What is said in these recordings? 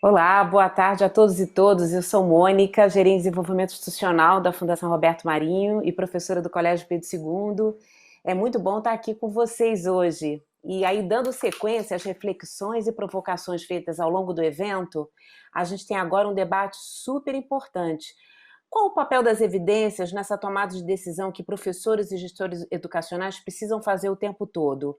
Olá, boa tarde a todos e todas. Eu sou Mônica, gerente de desenvolvimento institucional da Fundação Roberto Marinho e professora do Colégio Pedro II. É muito bom estar aqui com vocês hoje. E aí, dando sequência às reflexões e provocações feitas ao longo do evento, a gente tem agora um debate super importante. Qual o papel das evidências nessa tomada de decisão que professores e gestores educacionais precisam fazer o tempo todo?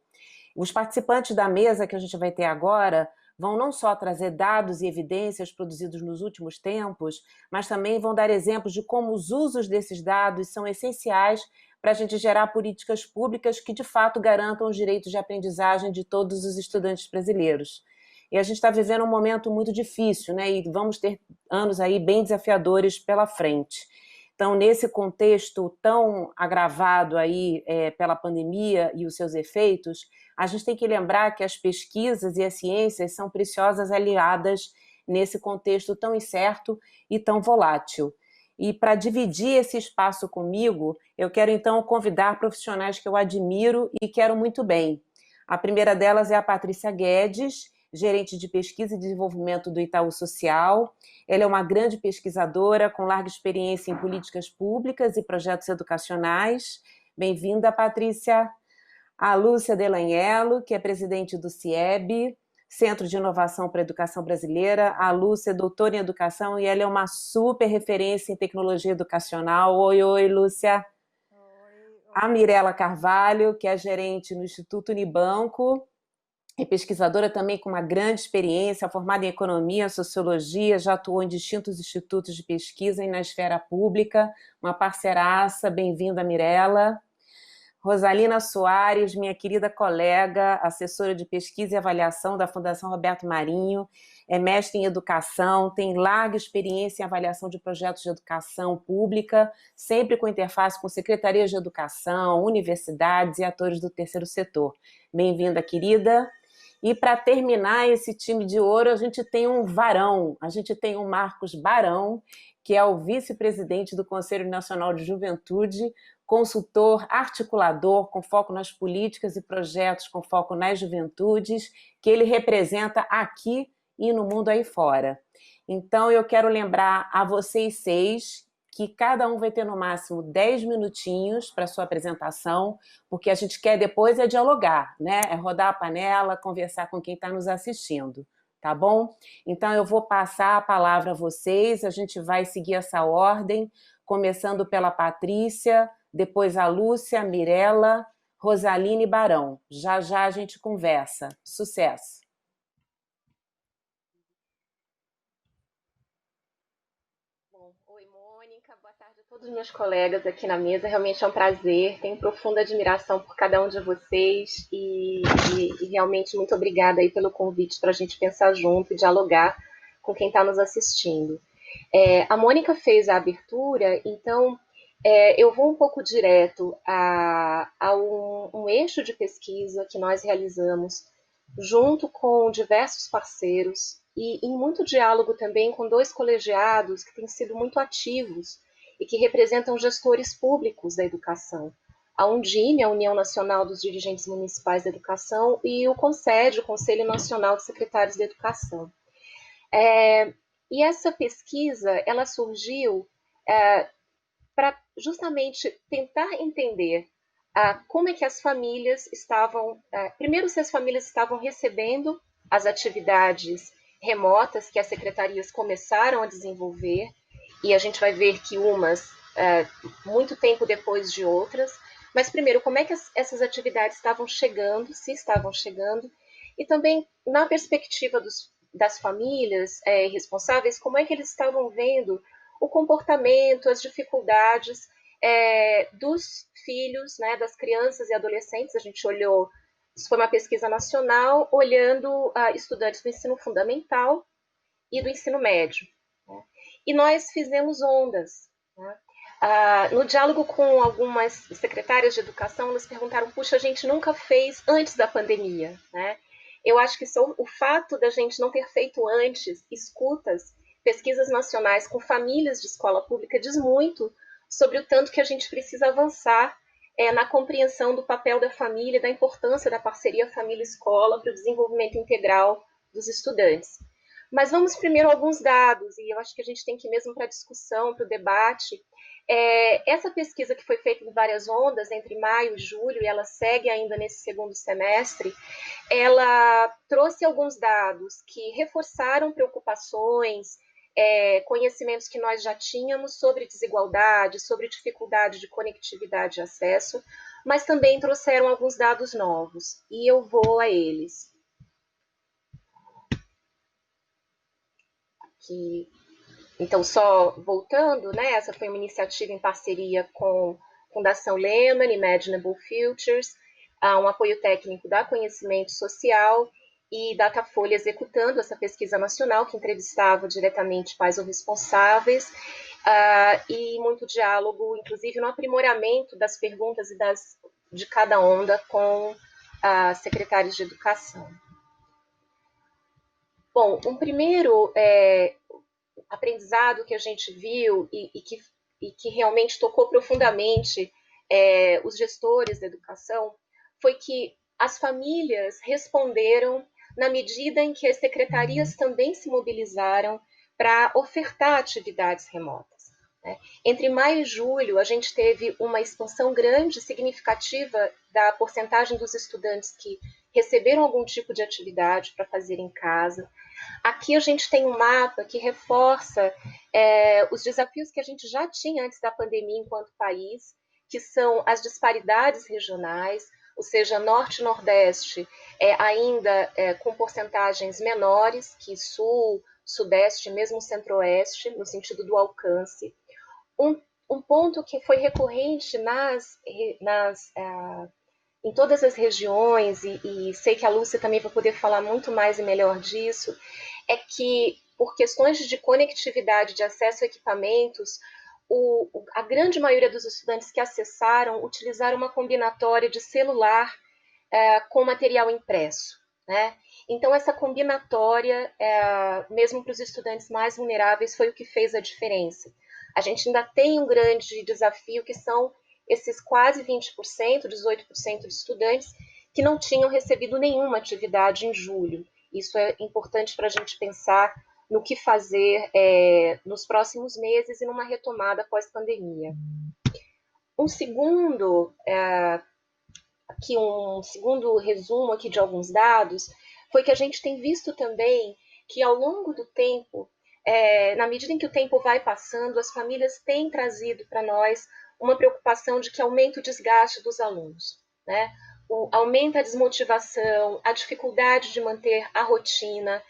Os participantes da mesa que a gente vai ter agora vão não só trazer dados e evidências produzidos nos últimos tempos, mas também vão dar exemplos de como os usos desses dados são essenciais para a gente gerar políticas públicas que de fato garantam os direitos de aprendizagem de todos os estudantes brasileiros. E a gente está vivendo um momento muito difícil, né? E vamos ter anos aí bem desafiadores pela frente. Então, nesse contexto tão agravado aí pela pandemia e os seus efeitos, a gente tem que lembrar que as pesquisas e as ciências são preciosas aliadas nesse contexto tão incerto e tão volátil. E para dividir esse espaço comigo, eu quero então convidar profissionais que eu admiro e quero muito bem. A primeira delas é a Patrícia Guedes, gerente de pesquisa e desenvolvimento do Itaú Social. Ela é uma grande pesquisadora com larga experiência em políticas públicas e projetos educacionais. Bem-vinda, Patrícia. A Lúcia Delanhello, que é presidente do CIEB, Centro de Inovação para a Educação Brasileira. A Lúcia é doutora em educação e ela é uma super referência em tecnologia educacional. Oi, oi, Lúcia. Oi, A oi. Mirela Carvalho, que é gerente no Instituto Unibanco, é pesquisadora também com uma grande experiência, formada em economia, sociologia, já atuou em distintos institutos de pesquisa e na esfera pública, uma parceiraça. Bem-vinda, Mirela. Rosalina Soares, minha querida colega, assessora de pesquisa e avaliação da Fundação Roberto Marinho, é mestre em educação, tem larga experiência em avaliação de projetos de educação pública, sempre com interface com secretarias de educação, universidades e atores do terceiro setor. Bem-vinda, querida. E para terminar esse time de ouro, a gente tem um varão, a gente tem o Marcos Barão, que é o vice-presidente do Conselho Nacional de Juventude, consultor, articulador, com foco nas políticas e projetos com foco nas juventudes, que ele representa aqui e no mundo aí fora. Então, eu quero lembrar a vocês seis que cada um vai ter no máximo 10 minutinhos para sua apresentação, porque a gente quer depois é dialogar, né? É rodar a panela, conversar com quem está nos assistindo, tá bom? Então, eu vou passar a palavra a vocês, a gente vai seguir essa ordem, começando pela Patrícia, depois a Lúcia, a Mirela, Rosaline e Barão. Já já a gente conversa. Sucesso! Bom, oi, Mônica, boa tarde a todos os meus colegas aqui na mesa. Realmente é um prazer, tenho profunda admiração por cada um de vocês e realmente muito obrigada aí pelo convite para a gente pensar junto e dialogar com quem está nos assistindo. A Mônica fez a abertura, então eu vou um pouco direto a um eixo de pesquisa que nós realizamos junto com diversos parceiros e em muito diálogo também com dois colegiados que têm sido muito ativos e que representam gestores públicos da educação. A Undime, a União Nacional dos Dirigentes Municipais da Educação, e o CONSED, o Conselho Nacional de Secretários de Educação. E essa pesquisa, ela surgiu para justamente tentar entender como é que as famílias estavam, primeiro se as famílias estavam recebendo as atividades remotas que as secretarias começaram a desenvolver, e a gente vai ver que umas muito tempo depois de outras, mas primeiro como é que essas atividades estavam chegando, se estavam chegando, e também na perspectiva das famílias responsáveis, como é que eles estavam vendo o comportamento, as dificuldades dos filhos, né, das crianças e adolescentes. A gente olhou, isso foi uma pesquisa nacional, olhando estudantes do ensino fundamental e do ensino médio. Né? E nós fizemos ondas. Né? No diálogo com algumas secretárias de educação, elas perguntaram, puxa, a gente nunca fez antes da pandemia. Né? Eu acho que o fato da gente não ter feito antes escutas, pesquisas nacionais com famílias de escola pública diz muito sobre o tanto que a gente precisa avançar na compreensão do papel da família, da importância da parceria família-escola para o desenvolvimento integral dos estudantes. Mas vamos primeiro a alguns dados, e eu acho que a gente tem que ir mesmo para a discussão, para o debate. Essa pesquisa que foi feita em várias ondas, entre maio e julho, e ela segue ainda nesse segundo semestre, ela trouxe alguns dados que reforçaram preocupações, conhecimentos que nós já tínhamos sobre desigualdade, sobre dificuldade de conectividade e acesso, mas também trouxeram alguns dados novos, e eu vou a eles. Que, então, só voltando, né, essa foi uma iniciativa em parceria com a Fundação Lehman, Imaginable Futures, um apoio técnico da Conhecimento Social e Datafolha executando essa pesquisa nacional que entrevistava diretamente pais ou responsáveis, e muito diálogo, inclusive no aprimoramento das perguntas de cada onda com secretários de educação. Bom, um primeiro aprendizado que a gente viu e que realmente tocou profundamente os gestores da educação foi que as famílias responderam na medida em que as secretarias também se mobilizaram para ofertar atividades remotas. Né? Entre maio e julho, a gente teve uma expansão grande, significativa, da porcentagem dos estudantes que receberam algum tipo de atividade para fazer em casa. Aqui a gente tem um mapa que reforça os desafios que a gente já tinha antes da pandemia enquanto país, que são as disparidades regionais, ou seja, Norte e Nordeste ainda com porcentagens menores que Sul, Sudeste, mesmo Centro-Oeste, no sentido do alcance. Um ponto que foi recorrente em todas as regiões, e sei que a Lúcia também vai poder falar muito mais e melhor disso, é que, por questões de conectividade, de acesso a equipamentos, a grande maioria dos estudantes que acessaram utilizaram uma combinatória de celular com material impresso. Né? Então, essa combinatória, mesmo para os estudantes mais vulneráveis, foi o que fez a diferença. A gente ainda tem um grande desafio, que são esses quase 20%, 18% de estudantes que não tinham recebido nenhuma atividade em julho. Isso é importante para a gente pensar no que fazer nos próximos meses e numa retomada pós-pandemia. Um segundo resumo aqui de alguns dados foi que a gente tem visto também que ao longo do tempo, na medida em que o tempo vai passando, as famílias têm trazido para nós uma preocupação de que aumenta o desgaste dos alunos, né? Aumenta a desmotivação, a dificuldade de manter a rotina.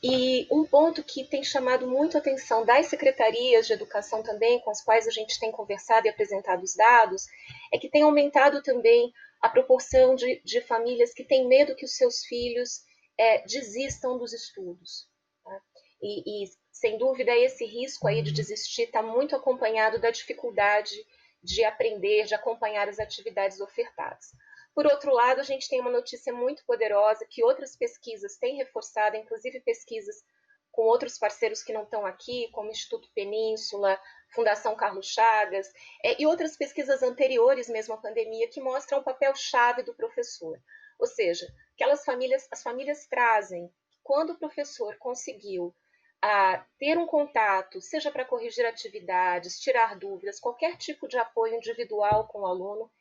E um ponto que tem chamado muito a atenção das secretarias de educação também, com as quais a gente tem conversado e apresentado os dados, é que tem aumentado também a proporção de famílias que têm medo que os seus filhos desistam dos estudos. Tá? E, sem dúvida, esse risco aí de desistir está muito acompanhado da dificuldade de aprender, de acompanhar as atividades ofertadas. Por outro lado, a gente tem uma notícia muito poderosa que outras pesquisas têm reforçado, inclusive pesquisas com outros parceiros que não estão aqui, como o Instituto Península, Fundação Carlos Chagas, e outras pesquisas anteriores mesmo à pandemia, que mostram o papel-chave do professor. Ou seja, as famílias trazem, quando o professor conseguiu ter um contato, seja para corrigir atividades, tirar dúvidas, qualquer tipo de apoio individual com o aluno,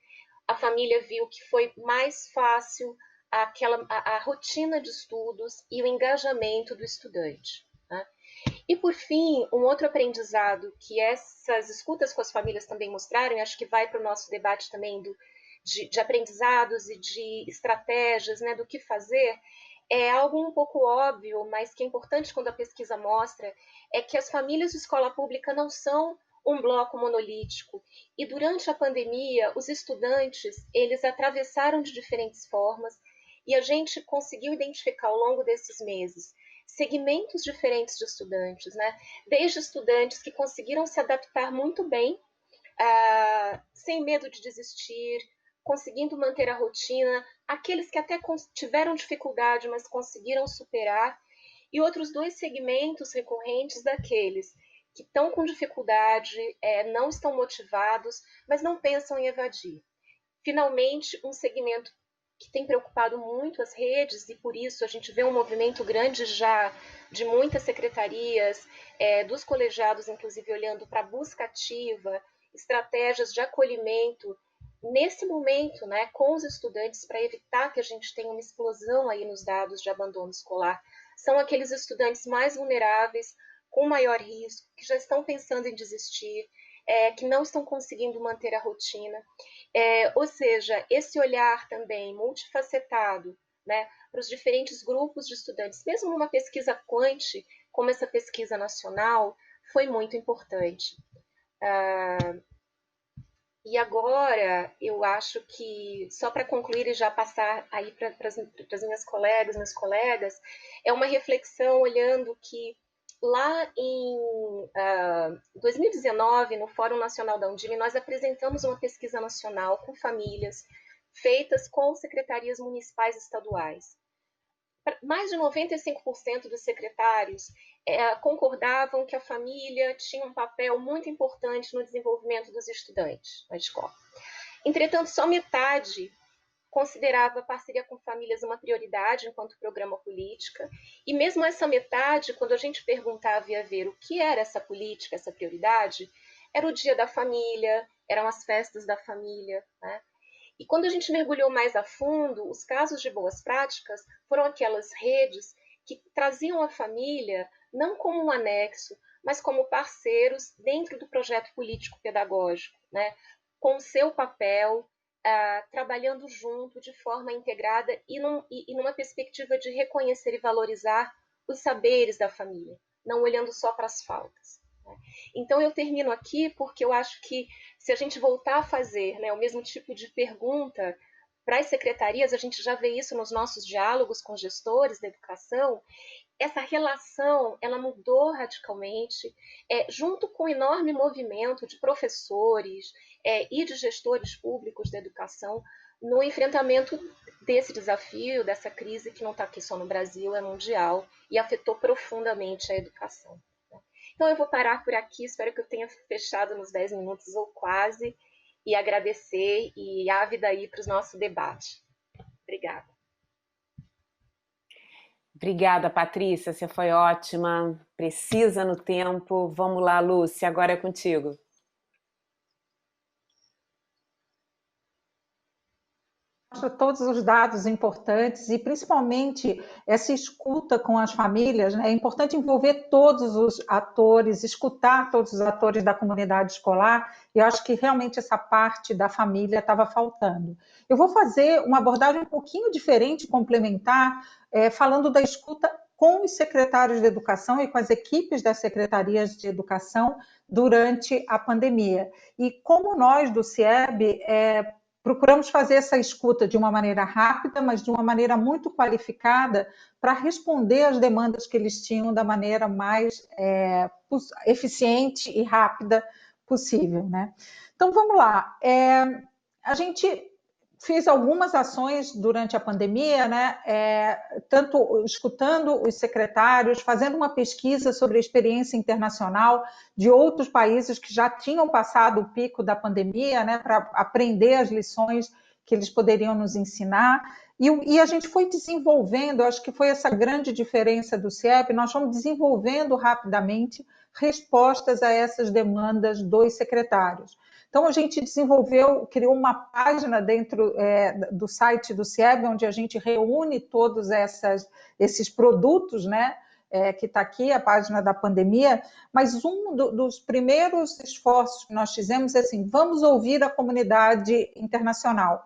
a família viu que foi mais fácil a rotina de estudos e o engajamento do estudante. Né? E, por fim, um outro aprendizado que essas escutas com as famílias também mostraram, e acho que vai para o nosso debate também de aprendizados e de estratégias, né, do que fazer, é algo um pouco óbvio, mas que é importante quando a pesquisa mostra, é que as famílias de escola pública não são um bloco monolítico. E durante a pandemia, os estudantes, eles atravessaram de diferentes formas e a gente conseguiu identificar ao longo desses meses segmentos diferentes de estudantes, né? Desde estudantes que conseguiram se adaptar muito bem, sem medo de desistir, conseguindo manter a rotina, aqueles que até tiveram dificuldade, mas conseguiram superar, e outros dois segmentos recorrentes daqueles que estão com dificuldade, não estão motivados, mas não pensam em evadir. Finalmente, um segmento que tem preocupado muito as redes, e por isso a gente vê um movimento grande já de muitas secretarias, dos colegiados, inclusive, olhando para a busca ativa, estratégias de acolhimento nesse momento, né, com os estudantes, para evitar que a gente tenha uma explosão aí nos dados de abandono escolar. São aqueles estudantes mais vulneráveis, com maior risco, que já estão pensando em desistir, que não estão conseguindo manter a rotina. Ou seja, esse olhar também multifacetado, né, para os diferentes grupos de estudantes, mesmo numa pesquisa quant, como essa pesquisa nacional, foi muito importante. E agora, eu acho que, só para concluir e já passar aí para as minhas colegas, meus colegas, é uma reflexão olhando que lá em 2019, no Fórum Nacional da Undime, nós apresentamos uma pesquisa nacional com famílias, feitas com secretarias municipais e estaduais. Mais de 95% dos secretários concordavam que a família tinha um papel muito importante no desenvolvimento dos estudantes na escola. Entretanto, só metade considerava a parceria com famílias uma prioridade enquanto programa política, e mesmo essa metade, quando a gente perguntava e ia ver o que era essa política, essa prioridade, era o dia da família, eram as festas da família, né? E quando a gente mergulhou mais a fundo, os casos de boas práticas foram aquelas redes que traziam a família não como um anexo, mas como parceiros dentro do projeto político-pedagógico, né? Com o seu papel, trabalhando junto, de forma integrada e numa perspectiva de reconhecer e valorizar os saberes da família, não olhando só para as faltas. Então, eu termino aqui porque eu acho que, se a gente voltar a fazer, né, o mesmo tipo de pergunta para as secretarias, a gente já vê isso nos nossos diálogos com gestores da educação, essa relação ela mudou radicalmente, junto com o enorme movimento de professores e de gestores públicos da educação no enfrentamento desse desafio, dessa crise que não está aqui só no Brasil, é mundial e afetou profundamente a educação. Então, eu vou parar por aqui, espero que eu tenha fechado nos 10 minutos ou quase, e agradecer e ávida aí para o nosso debate. Obrigada. Obrigada, Patrícia, você foi ótima, precisa no tempo. Vamos lá, Lúcia, agora é contigo. Mostra todos os dados importantes e, principalmente, essa escuta com as famílias, né? É importante envolver todos os atores, escutar todos os atores da comunidade escolar, e eu acho que realmente essa parte da família estava faltando. Eu vou fazer uma abordagem um pouquinho diferente, complementar, falando da escuta com os secretários de educação e com as equipes das secretarias de educação durante a pandemia. E como nós do CIEB procuramos fazer essa escuta de uma maneira rápida, mas de uma maneira muito qualificada, para responder às demandas que eles tinham da maneira mais eficiente e rápida possível, né? Então, vamos lá. A gente fiz algumas ações durante a pandemia, né? Tanto escutando os secretários, fazendo uma pesquisa sobre a experiência internacional de outros países que já tinham passado o pico da pandemia, né? Para aprender as lições que eles poderiam nos ensinar. E a gente foi desenvolvendo, acho que foi essa grande diferença do CIEP, nós fomos desenvolvendo rapidamente respostas a essas demandas dos secretários. Então, a gente criou uma página dentro do site do CIEB, onde a gente reúne todos esses produtos, né? Que está aqui, a página da pandemia, mas dos primeiros esforços que nós fizemos é assim, vamos ouvir a comunidade internacional.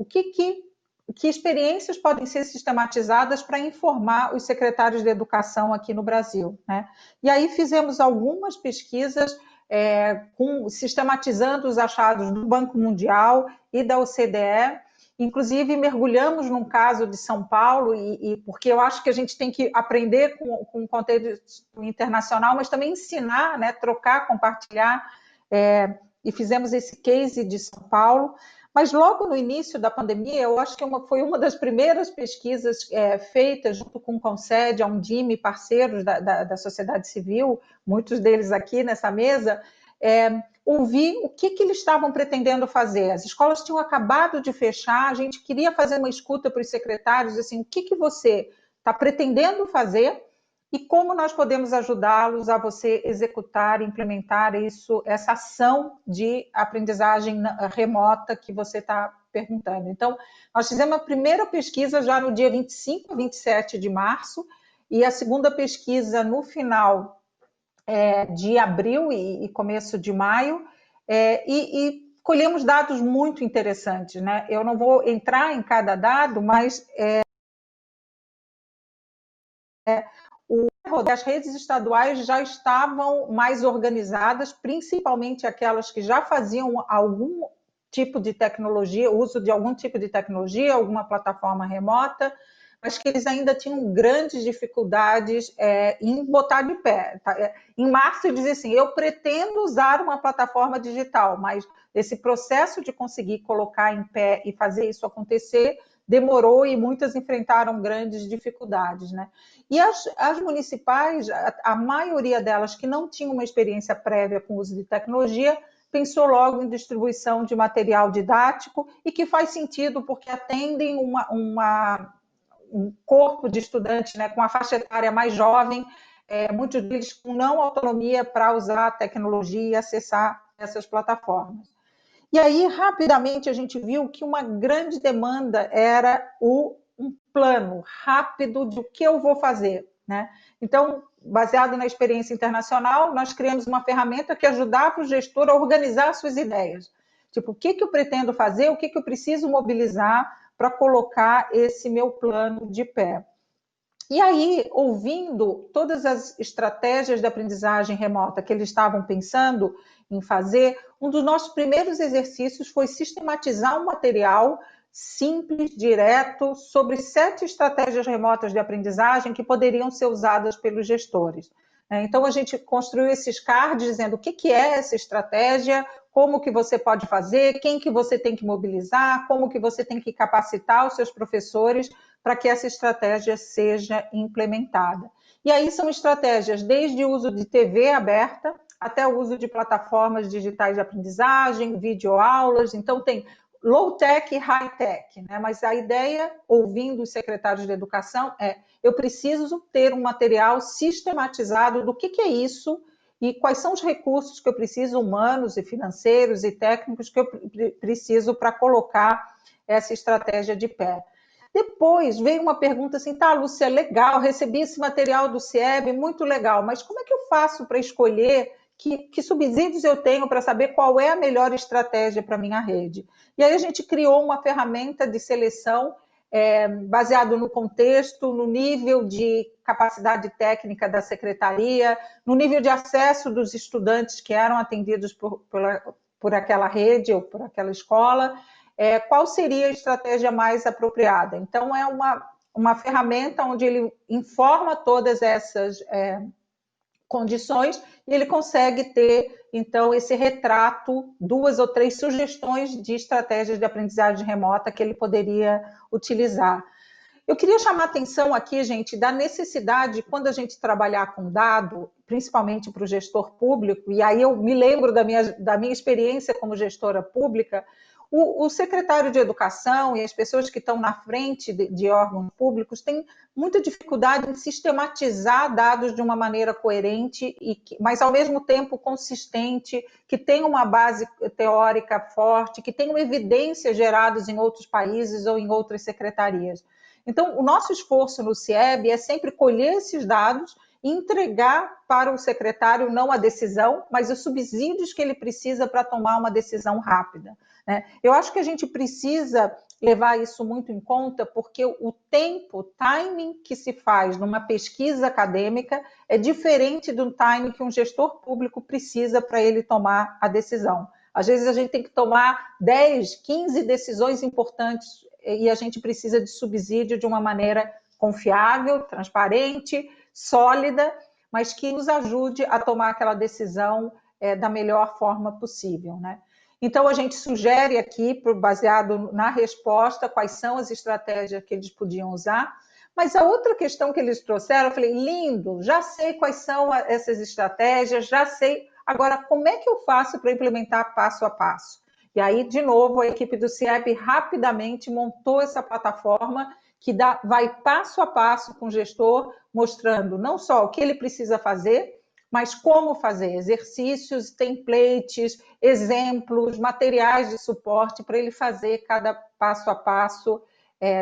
Que experiências podem ser sistematizadas para informar os secretários de educação aqui no Brasil, né? E aí fizemos algumas pesquisas sistematizando os achados do Banco Mundial e da OCDE, inclusive mergulhamos num caso de São Paulo, porque eu acho que a gente tem que aprender com o contexto internacional, mas também ensinar, né, trocar, compartilhar, e fizemos esse case de São Paulo. Mas logo no início da pandemia, eu acho que foi uma das primeiras pesquisas feitas junto com o Concede, a Undime, parceiros da sociedade civil, muitos deles aqui nessa mesa, ouvir o que eles estavam pretendendo fazer. As escolas tinham acabado de fechar, a gente queria fazer uma escuta para os secretários, assim, o que você está pretendendo fazer e como nós podemos ajudá-los a você executar, implementar isso, essa ação de aprendizagem remota que você está perguntando. Então, nós fizemos a primeira pesquisa já no dia 25 a 27 de março e a segunda pesquisa no final de abril e começo de maio, e colhemos dados muito interessantes, né? Eu não vou entrar em cada dado, mas as redes estaduais já estavam mais organizadas, principalmente aquelas que já faziam algum tipo de tecnologia, uso de algum tipo de tecnologia, alguma plataforma remota, mas que eles ainda tinham grandes dificuldades em botar de pé. Tá? Em março, eles diziam assim, eu pretendo usar uma plataforma digital, mas esse processo de conseguir colocar em pé e fazer isso acontecer demorou e muitas enfrentaram grandes dificuldades, né? E as municipais, a maioria delas que não tinham uma experiência prévia com o uso de tecnologia, pensou logo em distribuição de material didático e que faz sentido porque atendem um corpo de estudantes, né, com a faixa etária mais jovem, muitos deles com não autonomia para usar a tecnologia e acessar essas plataformas. E aí, rapidamente, a gente viu que uma grande demanda era um plano rápido do que eu vou fazer, né? Então, baseado na experiência internacional, nós criamos uma ferramenta que ajudava o gestor a organizar suas ideias. Tipo, o que eu pretendo fazer, o que eu preciso mobilizar para colocar esse meu plano de pé. E aí, ouvindo todas as estratégias de aprendizagem remota que eles estavam pensando em fazer, um dos nossos primeiros exercícios foi sistematizar um material simples, direto, sobre 7 estratégias remotas de aprendizagem que poderiam ser usadas pelos gestores. Então, a gente construiu esses cards dizendo o que é essa estratégia, como que você pode fazer, quem que você tem que mobilizar, como que você tem que capacitar os seus professores para que essa estratégia seja implementada. E aí são estratégias desde o uso de TV aberta até o uso de plataformas digitais de aprendizagem, videoaulas. Então, tem low-tech e high-tech, né? Mas a ideia, ouvindo os secretários de educação, eu preciso ter um material sistematizado do que é isso e quais são os recursos que eu preciso, humanos e financeiros e técnicos, que eu preciso para colocar essa estratégia de pé. Depois veio uma pergunta assim, tá, Lúcia, legal, recebi esse material do CIEB, muito legal, mas como é que eu faço para escolher que subsídios eu tenho para saber qual é a melhor estratégia para a minha rede? E aí a gente criou uma ferramenta de seleção baseado no contexto, no nível de capacidade técnica da secretaria, no nível de acesso dos estudantes que eram atendidos por aquela rede ou por aquela escola, qual seria a estratégia mais apropriada. Então, é uma ferramenta onde ele informa todas essas condições e ele consegue ter, então, esse retrato, 2 ou 3 sugestões de estratégias de aprendizagem remota que ele poderia utilizar. Eu queria chamar a atenção aqui, gente, da necessidade, quando a gente trabalhar com dado, principalmente para o gestor público, e aí eu me lembro da minha experiência como gestora pública, o secretário de Educação e as pessoas que estão na frente de órgãos públicos têm muita dificuldade em sistematizar dados de uma maneira coerente, mas ao mesmo tempo consistente, que tenha uma base teórica forte, que tenham evidências geradas em outros países ou em outras secretarias. Então, o nosso esforço no CIEB é sempre colher esses dados e entregar para o secretário não a decisão, mas os subsídios que ele precisa para tomar uma decisão rápida. Eu acho que a gente precisa levar isso muito em conta, porque o tempo, o timing que se faz numa pesquisa acadêmica é diferente do timing que um gestor público precisa para ele tomar a decisão. Às vezes a gente tem que tomar 10, 15 decisões importantes e a gente precisa de subsídio de uma maneira confiável, transparente, sólida, mas que nos ajude a tomar aquela decisão da melhor forma possível, né? Então, a gente sugere aqui, baseado na resposta, quais são as estratégias que eles podiam usar. Mas a outra questão que eles trouxeram, eu falei, lindo, já sei quais são essas estratégias, já sei. Agora, como é que eu faço para implementar passo a passo? E aí, de novo, a equipe do CIEP rapidamente montou essa plataforma que vai passo a passo com o gestor, mostrando não só o que ele precisa fazer, mas como fazer, exercícios, templates, exemplos, materiais de suporte para ele fazer cada passo a passo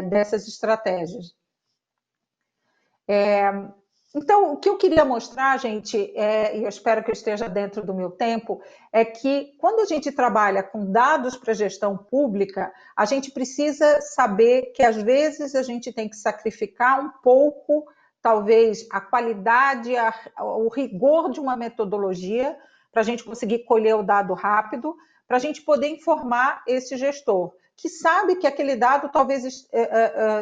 dessas estratégias. Então, o que eu queria mostrar, gente, e eu espero que eu esteja dentro do meu tempo, é que quando a gente trabalha com dados para gestão pública, a gente precisa saber que, às vezes, a gente tem que sacrificar um pouco, talvez, a qualidade, o rigor de uma metodologia, para a gente conseguir colher o dado rápido, para a gente poder informar esse gestor, que sabe que aquele dado talvez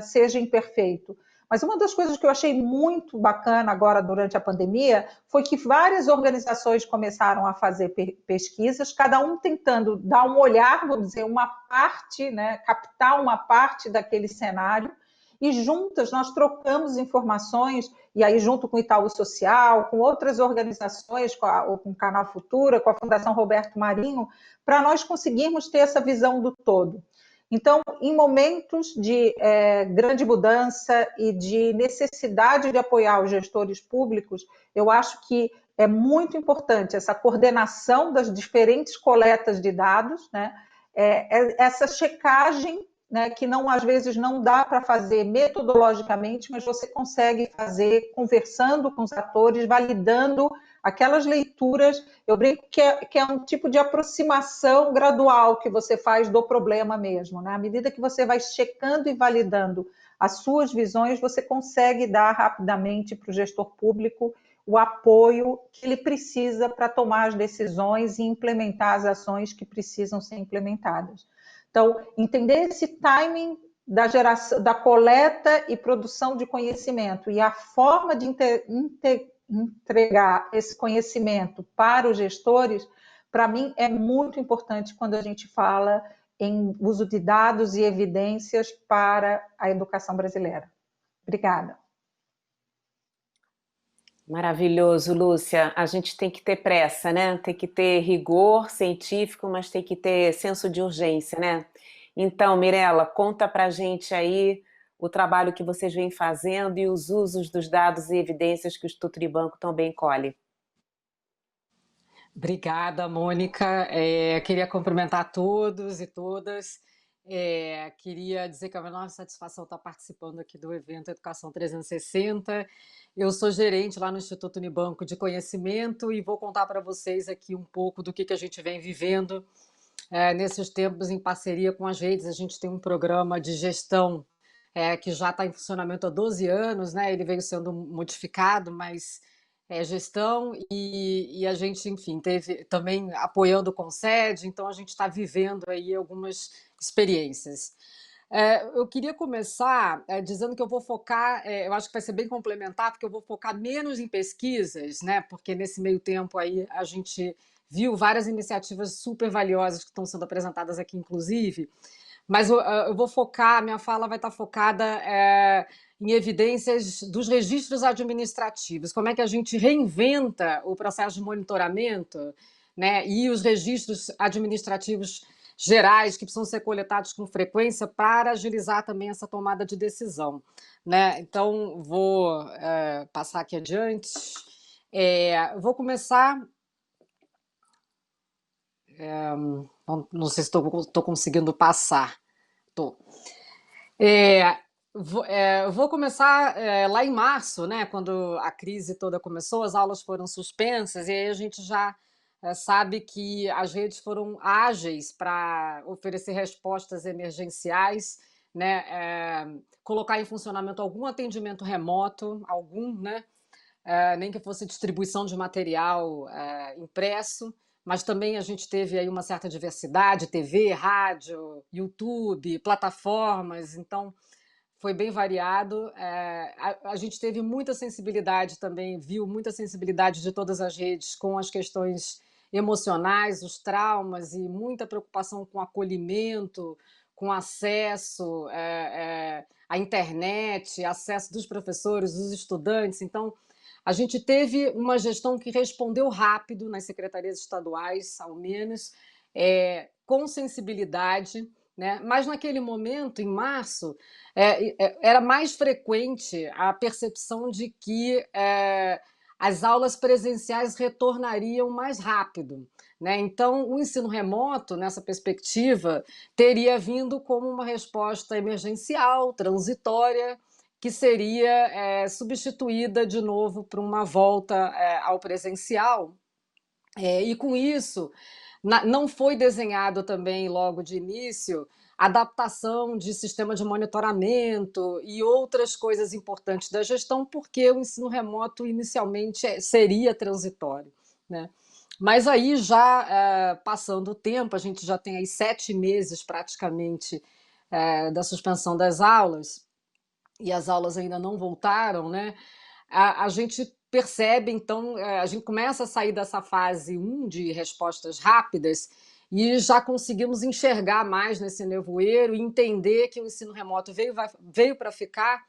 seja imperfeito. Mas uma das coisas que eu achei muito bacana agora durante a pandemia foi que várias organizações começaram a fazer pesquisas, cada um tentando dar um olhar, vamos dizer, uma parte, né, captar uma parte daquele cenário, e juntas nós trocamos informações, e aí junto com o Itaú Social, com outras organizações, com o Canal Futura, com a Fundação Roberto Marinho, para nós conseguirmos ter essa visão do todo. Então, em momentos de grande mudança e de necessidade de apoiar os gestores públicos, eu acho que é muito importante essa coordenação das diferentes coletas de dados, né? Essa checagem, né, que às vezes não dá para fazer metodologicamente, mas você consegue fazer conversando com os atores, validando aquelas leituras. Eu brinco que é um tipo de aproximação gradual que você faz do problema mesmo, né? À medida que você vai checando e validando as suas visões, você consegue dar rapidamente para o gestor público o apoio que ele precisa para tomar as decisões e implementar as ações que precisam ser implementadas. Então, entender esse timing da geração, da coleta e produção de conhecimento e a forma de entregar esse conhecimento para os gestores, para mim é muito importante quando a gente fala em uso de dados e evidências para a educação brasileira. Obrigada. Maravilhoso, Lúcia. A gente tem que ter pressa, né? Tem que ter rigor científico, mas tem que ter senso de urgência, né? Então, Mirela, conta pra gente aí o trabalho que vocês vêm fazendo e os usos dos dados e evidências que o Instituto Unibanco também colhe. Obrigada, Mônica. Queria cumprimentar todos e todas. Queria dizer que é uma enorme satisfação estar participando aqui do evento Educação 360. Eu sou gerente lá no Instituto Unibanco de Conhecimento e vou contar para vocês aqui um pouco do que a gente vem vivendo nesses tempos em parceria com as redes. A gente tem um programa de gestão que já está em funcionamento há 12 anos, né? Ele veio sendo modificado, mas gestão e a gente, enfim, teve também apoiando o Concede, então a gente está vivendo aí algumas experiências. Eu queria começar dizendo que eu vou focar, eu acho que vai ser bem complementar, porque eu vou focar menos em pesquisas, né? Porque nesse meio tempo aí a gente viu várias iniciativas super valiosas que estão sendo apresentadas aqui, inclusive, mas eu vou focar, minha fala vai estar focada em evidências dos registros administrativos, como é que a gente reinventa o processo de monitoramento, né, e os registros administrativos gerais que precisam ser coletados com frequência para agilizar também essa tomada de decisão, né? Então, vou passar aqui adiante. Vou começar... não sei se estou conseguindo passar. Estou. Vou começar lá em março, né, quando a crise toda começou, as aulas foram suspensas, e aí a gente já sabe que as redes foram ágeis para oferecer respostas emergenciais, né, colocar em funcionamento algum atendimento remoto, né, nem que fosse distribuição de material impresso, mas também a gente teve aí uma certa diversidade, TV, rádio, YouTube, plataformas, então foi bem variado. A gente teve muita sensibilidade também, viu muita sensibilidade de todas as redes com as questões emocionais, os traumas e muita preocupação com acolhimento, com acesso à internet, acesso dos professores, dos estudantes. Então, a gente teve uma gestão que respondeu rápido nas secretarias estaduais, ao menos, com sensibilidade, né? Mas naquele momento, em março, era mais frequente a percepção de que as aulas presenciais retornariam mais rápido, né? Então, o ensino remoto, nessa perspectiva, teria vindo como uma resposta emergencial, transitória, que seria substituída de novo por uma volta ao presencial. E com isso, não foi desenhado também, logo de início, adaptação de sistema de monitoramento e outras coisas importantes da gestão, porque o ensino remoto inicialmente seria transitório, né? Mas aí já passando o tempo, a gente já tem aí 7 meses praticamente da suspensão das aulas, e as aulas ainda não voltaram, né? A gente percebe, então, a gente começa a sair dessa fase 1 de respostas rápidas e já conseguimos enxergar mais nesse nevoeiro e entender que o ensino remoto veio para ficar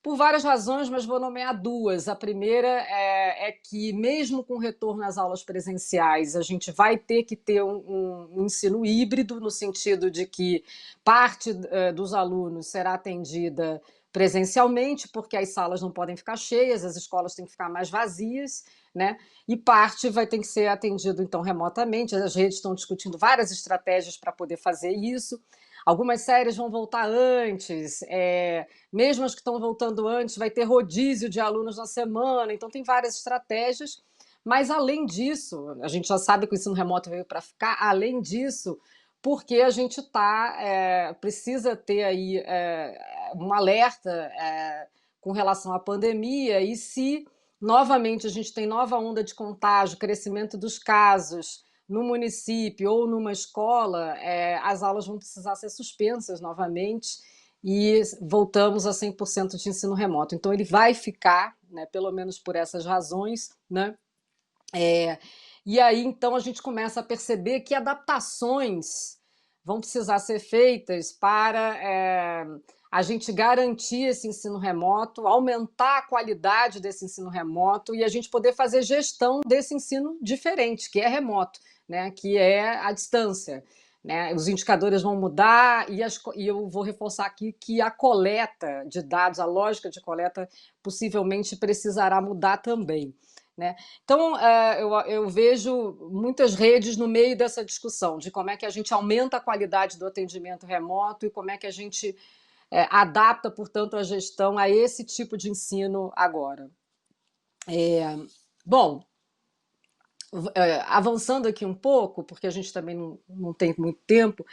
por várias razões, mas vou nomear 2. A primeira é que, mesmo com o retorno às aulas presenciais, a gente vai ter que ter um ensino híbrido, no sentido de que parte dos alunos será atendida presencialmente, porque as salas não podem ficar cheias, as escolas têm que ficar mais vazias, né? E parte vai ter que ser atendido, então, remotamente. As redes estão discutindo várias estratégias para poder fazer isso. Algumas séries vão voltar antes, mesmo as que estão voltando antes, vai ter rodízio de alunos na semana, então tem várias estratégias. Mas, além disso, a gente já sabe que o ensino remoto veio para ficar, além disso, porque a gente precisa ter aí um alerta com relação à pandemia, e se novamente a gente tem nova onda de contágio, crescimento dos casos no município ou numa escola, as aulas vão precisar ser suspensas novamente e voltamos a 100% de ensino remoto. Então, ele vai ficar, né, pelo menos por essas razões, né? E aí, então, a gente começa a perceber que adaptações vão precisar ser feitas para a gente garantir esse ensino remoto, aumentar a qualidade desse ensino remoto e a gente poder fazer gestão desse ensino diferente, que é remoto, né, que é à distância, né? Os indicadores vão mudar e eu vou reforçar aqui que a coleta de dados, a lógica de coleta, possivelmente precisará mudar também, né? Então, eu vejo muitas redes no meio dessa discussão de como é que a gente aumenta a qualidade do atendimento remoto e como é que a gente adapta, portanto, a gestão a esse tipo de ensino agora. Bom, avançando aqui um pouco, porque a gente também não tem muito tempo,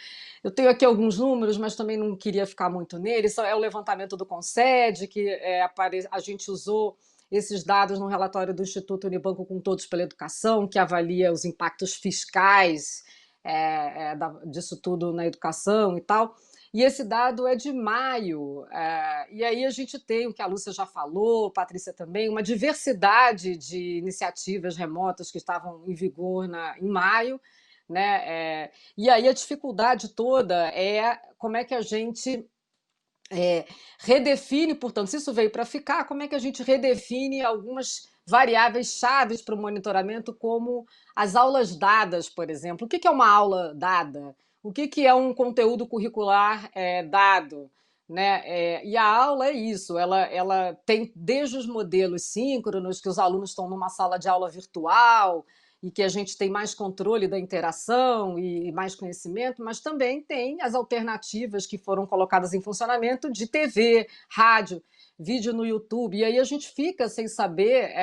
eu tenho aqui alguns números, mas também não queria ficar muito neles. É o levantamento do Concede, que a gente usou esses dados no relatório do Instituto Unibanco com Todos pela Educação, que avalia os impactos fiscais disso tudo na educação e tal. E esse dado é de maio, e aí a gente tem o que a Lúcia já falou, Patrícia também, uma diversidade de iniciativas remotas que estavam em vigor em maio, né? E aí a dificuldade toda é como é que a gente redefine, portanto, se isso veio para ficar, como é que a gente redefine algumas variáveis chaves para o monitoramento, como as aulas dadas, por exemplo. O que é uma aula dada? O que é um conteúdo curricular dado? Né? E a aula é isso, ela tem desde os modelos síncronos, que os alunos estão numa sala de aula virtual e que a gente tem mais controle da interação e mais conhecimento, mas também tem as alternativas que foram colocadas em funcionamento de TV, rádio, vídeo no YouTube, e aí a gente fica sem saber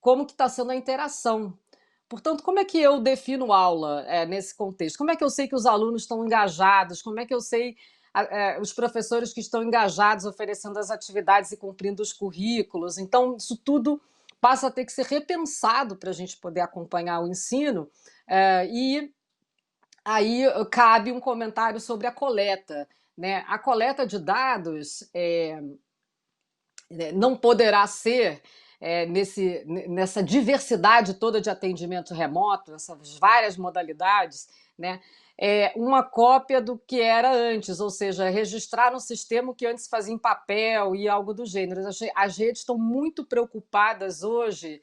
como que está sendo a interação. Portanto, como é que eu defino aula nesse contexto? Como é que eu sei que os alunos estão engajados? Como é que eu sei os professores que estão engajados oferecendo as atividades e cumprindo os currículos? Então, isso tudo passa a ter que ser repensado para a gente poder acompanhar o ensino, e aí cabe um comentário sobre a coleta, né? A coleta de dados não poderá ser nessa diversidade toda de atendimento remoto, essas várias modalidades, né? uma cópia do que era antes, ou seja, registrar no sistema o que antes fazia em papel e algo do gênero. As redes estão muito preocupadas hoje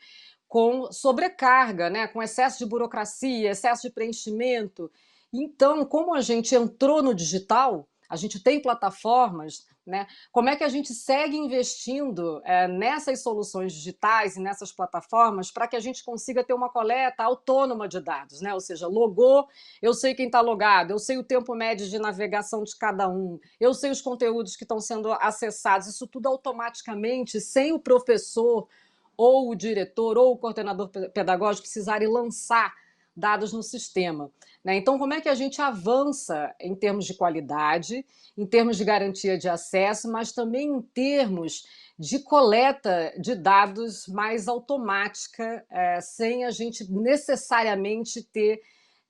com sobrecarga, né? Com excesso de burocracia, excesso de preenchimento. Então, como a gente entrou no digital, a gente tem plataformas, né? Como é que a gente segue investindo nessas soluções digitais e nessas plataformas para que a gente consiga ter uma coleta autônoma de dados, né? Ou seja, logou, eu sei quem está logado, eu sei o tempo médio de navegação de cada um, eu sei os conteúdos que estão sendo acessados, isso tudo automaticamente, sem o professor ou o diretor ou o coordenador pedagógico precisarem lançar dados no sistema, né? Então, como é que a gente avança em termos de qualidade, em termos de garantia de acesso, mas também em termos de coleta de dados mais automática, sem a gente necessariamente ter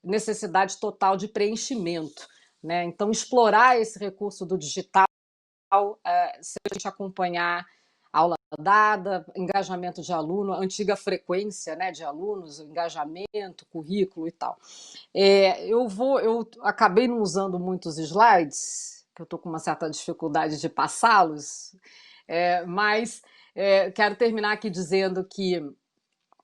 necessidade total de preenchimento, né? Então, explorar esse recurso do digital, se a gente acompanhar aula dada, engajamento de aluno, antiga frequência, né, de alunos, engajamento, currículo e tal. Eu acabei não usando muitos slides, que eu estou com uma certa dificuldade de passá-los, mas quero terminar aqui dizendo que,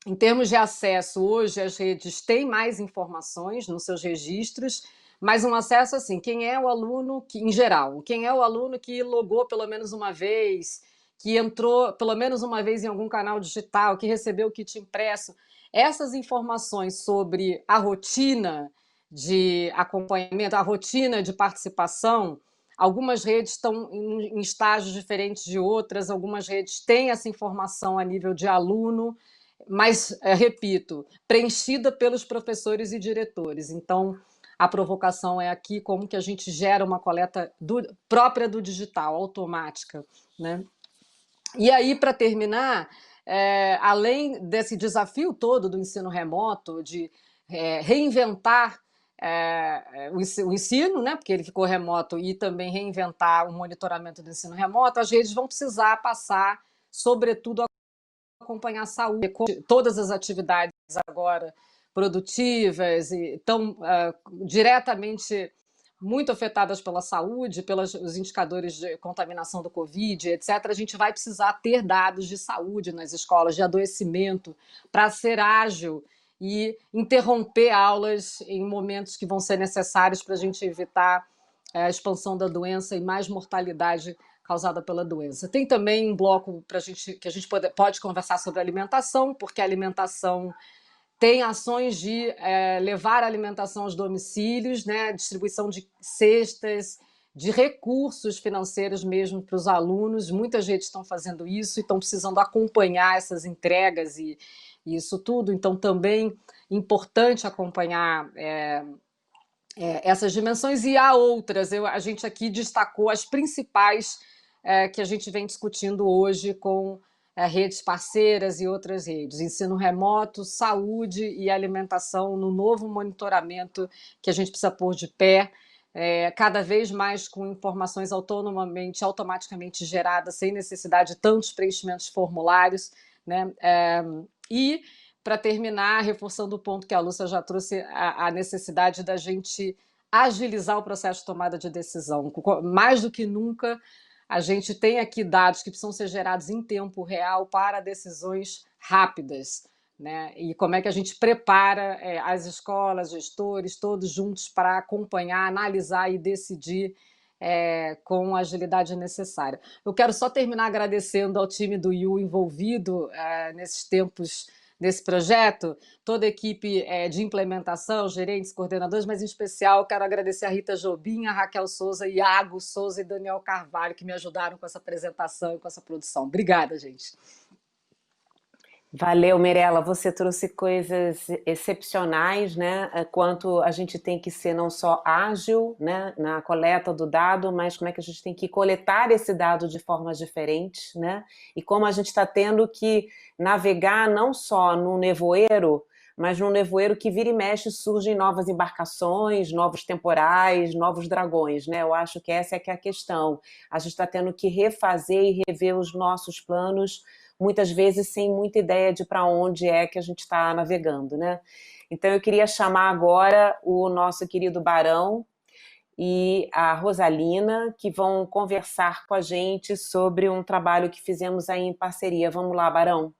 em termos de acesso, hoje as redes têm mais informações nos seus registros, mas um acesso assim, quem é o aluno que, em geral, quem é o aluno que logou pelo menos uma vez, que entrou pelo menos uma vez em algum canal digital, que recebeu o kit impresso. Essas informações sobre a rotina de acompanhamento, a rotina de participação, algumas redes estão em estágios diferentes de outras, algumas redes têm essa informação a nível de aluno, mas, repito, preenchida pelos professores e diretores. Então, a provocação é aqui como que a gente gera uma coleta própria do digital, automática, né? E aí, para terminar, além desse desafio todo do ensino remoto, de reinventar o ensino, né, porque ele ficou remoto, e também reinventar o monitoramento do ensino remoto, as redes vão precisar passar, sobretudo, a acompanhar a saúde, todas as atividades agora produtivas e estão diretamente muito afetadas pela saúde, pelos indicadores de contaminação do Covid, etc., a gente vai precisar ter dados de saúde nas escolas, de adoecimento, para ser ágil e interromper aulas em momentos que vão ser necessários para a gente evitar a expansão da doença e mais mortalidade causada pela doença. Tem também um bloco que a gente pode conversar sobre alimentação, porque a alimentação tem ações de levar a alimentação aos domicílios, né, distribuição de cestas, de recursos financeiros mesmo para os alunos. Muitas redes estão fazendo isso e estão precisando acompanhar essas entregas e isso tudo. Então, também importante acompanhar essas dimensões, e há outras. A gente aqui destacou as principais que a gente vem discutindo hoje com redes parceiras e outras redes: ensino remoto, saúde e alimentação no novo monitoramento que a gente precisa pôr de pé, cada vez mais com informações automaticamente geradas, sem necessidade de tantos preenchimentos de formulários, né? E, para terminar, reforçando o ponto que a Lúcia já trouxe, a necessidade da gente agilizar o processo de tomada de decisão. Mais do que nunca, a gente tem aqui dados que precisam ser gerados em tempo real para decisões rápidas, né? E como é que a gente prepara as escolas, gestores, todos juntos para acompanhar, analisar e decidir com a agilidade necessária. Eu quero só terminar agradecendo ao time do IU envolvido nesses tempos, nesse projeto, toda a equipe de implementação, gerentes, coordenadores, mas em especial quero agradecer a Rita Jobim, a Raquel Souza, Iago Souza e Daniel Carvalho, que me ajudaram com essa apresentação e com essa produção. Obrigada, gente. Valeu, Mirela, você trouxe coisas excepcionais, né? Quanto a gente tem que ser não só ágil, né, na coleta do dado, mas como é que a gente tem que coletar esse dado de formas diferentes, né? E como a gente está tendo que navegar não só no nevoeiro, mas num nevoeiro que vira e mexe surgem novas embarcações, novos temporais, novos dragões, né? Eu acho que essa é que é a questão. A gente está tendo que refazer e rever os nossos planos, muitas vezes sem muita ideia de para onde é que a gente está navegando, né? Então, eu queria chamar agora o nosso querido Barão e a Rosalina, que vão conversar com a gente sobre um trabalho que fizemos aí em parceria. Vamos lá, Barão.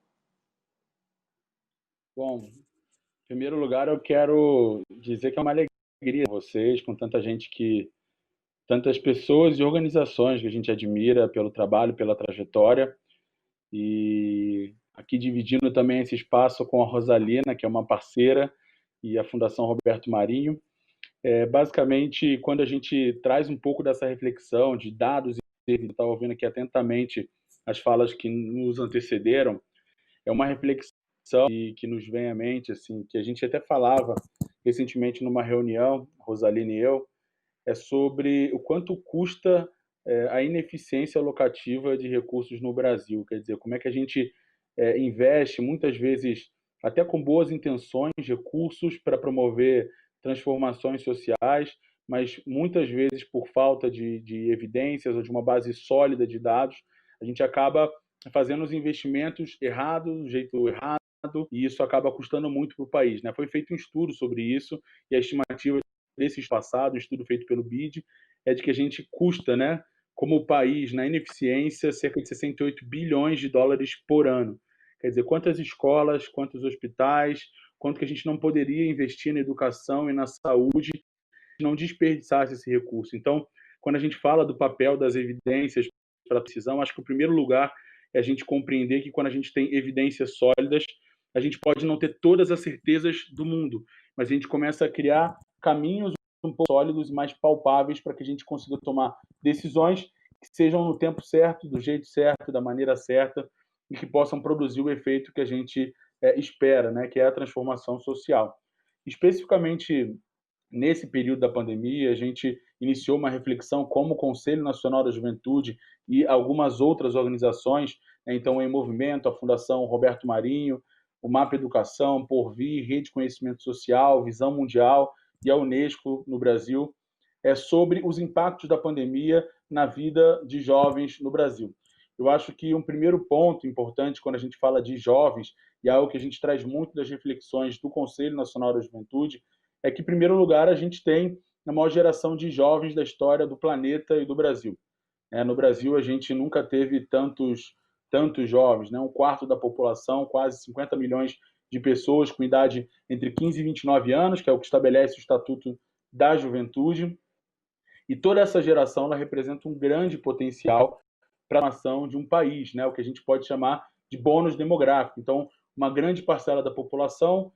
Bom, em primeiro lugar, eu quero dizer que é uma alegria vocês, com tanta gente tantas pessoas e organizações que a gente admira pelo trabalho, pela trajetória. E aqui dividindo também esse espaço com a Rosalina, que é uma parceira, e a Fundação Roberto Marinho. Basicamente, quando a gente traz um pouco dessa reflexão de dados, e eu estava ouvindo aqui atentamente as falas que nos antecederam, é uma reflexão que nos vem à mente, assim, que a gente até falava recentemente numa reunião, Rosalina e eu, é sobre o quanto custa a ineficiência alocativa de recursos no Brasil. Quer dizer, como é que a gente investe, muitas vezes, até com boas intenções, recursos para promover transformações sociais, mas muitas vezes, por falta de evidências ou de uma base sólida de dados, a gente acaba fazendo os investimentos errados, do jeito errado, e isso acaba custando muito para o país, né? Foi feito um estudo sobre isso, e a estimativa desse passado, um estudo feito pelo BID, é de que a gente custa, né, como país, na ineficiência, cerca de 68 bilhões de dólares por ano. Quer dizer, quantas escolas, quantos hospitais, quanto que a gente não poderia investir na educação e na saúde, não desperdiçasse esse recurso. Então, quando a gente fala do papel das evidências para a decisão, acho que o primeiro lugar é a gente compreender que quando a gente tem evidências sólidas, a gente pode não ter todas as certezas do mundo, mas a gente começa a criar caminhos um pouco sólidos e mais palpáveis para que a gente consiga tomar decisões que sejam no tempo certo, do jeito certo, da maneira certa e que possam produzir o efeito que a gente espera, né, que é a transformação social. Especificamente nesse período da pandemia, a gente iniciou uma reflexão como o Conselho Nacional da Juventude e algumas outras organizações, né, então em movimento, a Fundação Roberto Marinho, o MAP Educação, Porvir, Rede de Conhecimento Social, Visão Mundial e a Unesco no Brasil, sobre os impactos da pandemia na vida de jovens no Brasil. Eu acho que um primeiro ponto importante quando a gente fala de jovens, e algo que a gente traz muito das reflexões do Conselho Nacional da Juventude, é que, em primeiro lugar, a gente tem a maior geração de jovens da história do planeta e do Brasil. No Brasil, a gente nunca teve tantos jovens, né? Um quarto da população, quase 50 milhões de pessoas com idade entre 15 e 29 anos, que é o que estabelece o Estatuto da Juventude. E toda essa geração ela representa um grande potencial para a formação de um país, né? O que a gente pode chamar de bônus demográfico. Então, uma grande parcela da população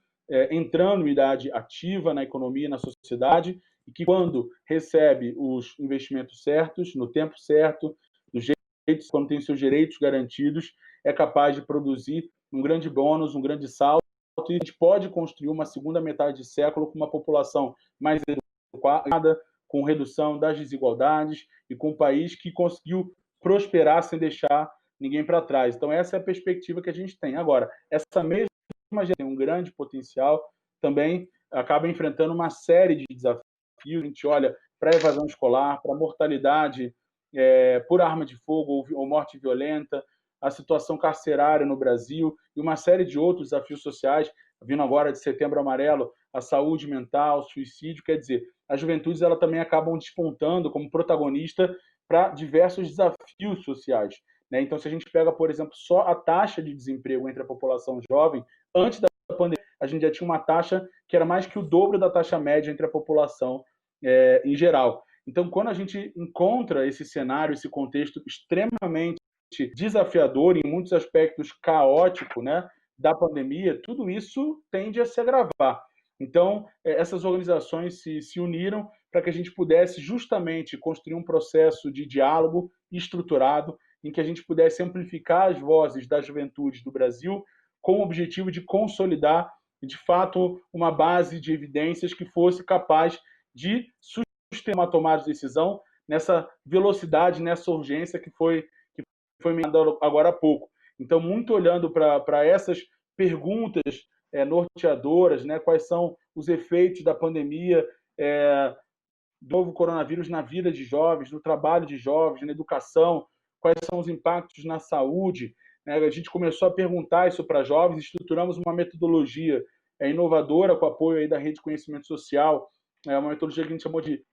entrando em idade ativa na economia e na sociedade, e que quando recebe os investimentos certos, no tempo certo, do jeito, quando tem seus direitos garantidos, é capaz de produzir um grande bônus, um grande salto, e a gente pode construir uma segunda metade de século com uma população mais educada, com redução das desigualdades e com um país que conseguiu prosperar sem deixar ninguém para trás. Então, essa é a perspectiva que a gente tem. Agora, essa mesma geração tem um grande potencial, também acaba enfrentando uma série de desafios. A gente olha para a evasão escolar, para a mortalidade por arma de fogo ou morte violenta, a situação carcerária no Brasil e uma série de outros desafios sociais, vindo agora de Setembro Amarelo, a saúde mental, suicídio. Quer dizer, as juventudes ela também acabam despontando como protagonista para diversos desafios sociais, né? Então, se a gente pega, por exemplo, só a taxa de desemprego entre a população jovem, antes da pandemia, a gente já tinha uma taxa que era mais que o dobro da taxa média entre a população em geral. Então, quando a gente encontra esse cenário, esse contexto extremamente desafiador, em muitos aspectos caótico, né, da pandemia, tudo isso tende a se agravar. Então, essas organizações se uniram para que a gente pudesse justamente construir um processo de diálogo estruturado, em que a gente pudesse amplificar as vozes das juventudes do Brasil, com o objetivo de consolidar, de fato, uma base de evidências que fosse capaz de sustentar uma tomada de decisão nessa velocidade, nessa urgência que foi mencionado agora há pouco. Então, muito olhando para essas perguntas norteadoras, né, quais são os efeitos da pandemia, do novo coronavírus na vida de jovens, no trabalho de jovens, na educação, quais são os impactos na saúde, né? A gente começou a perguntar isso para jovens, estruturamos uma metodologia inovadora, com apoio aí da Rede de Conhecimento Social, é uma metodologia que a gente chamou de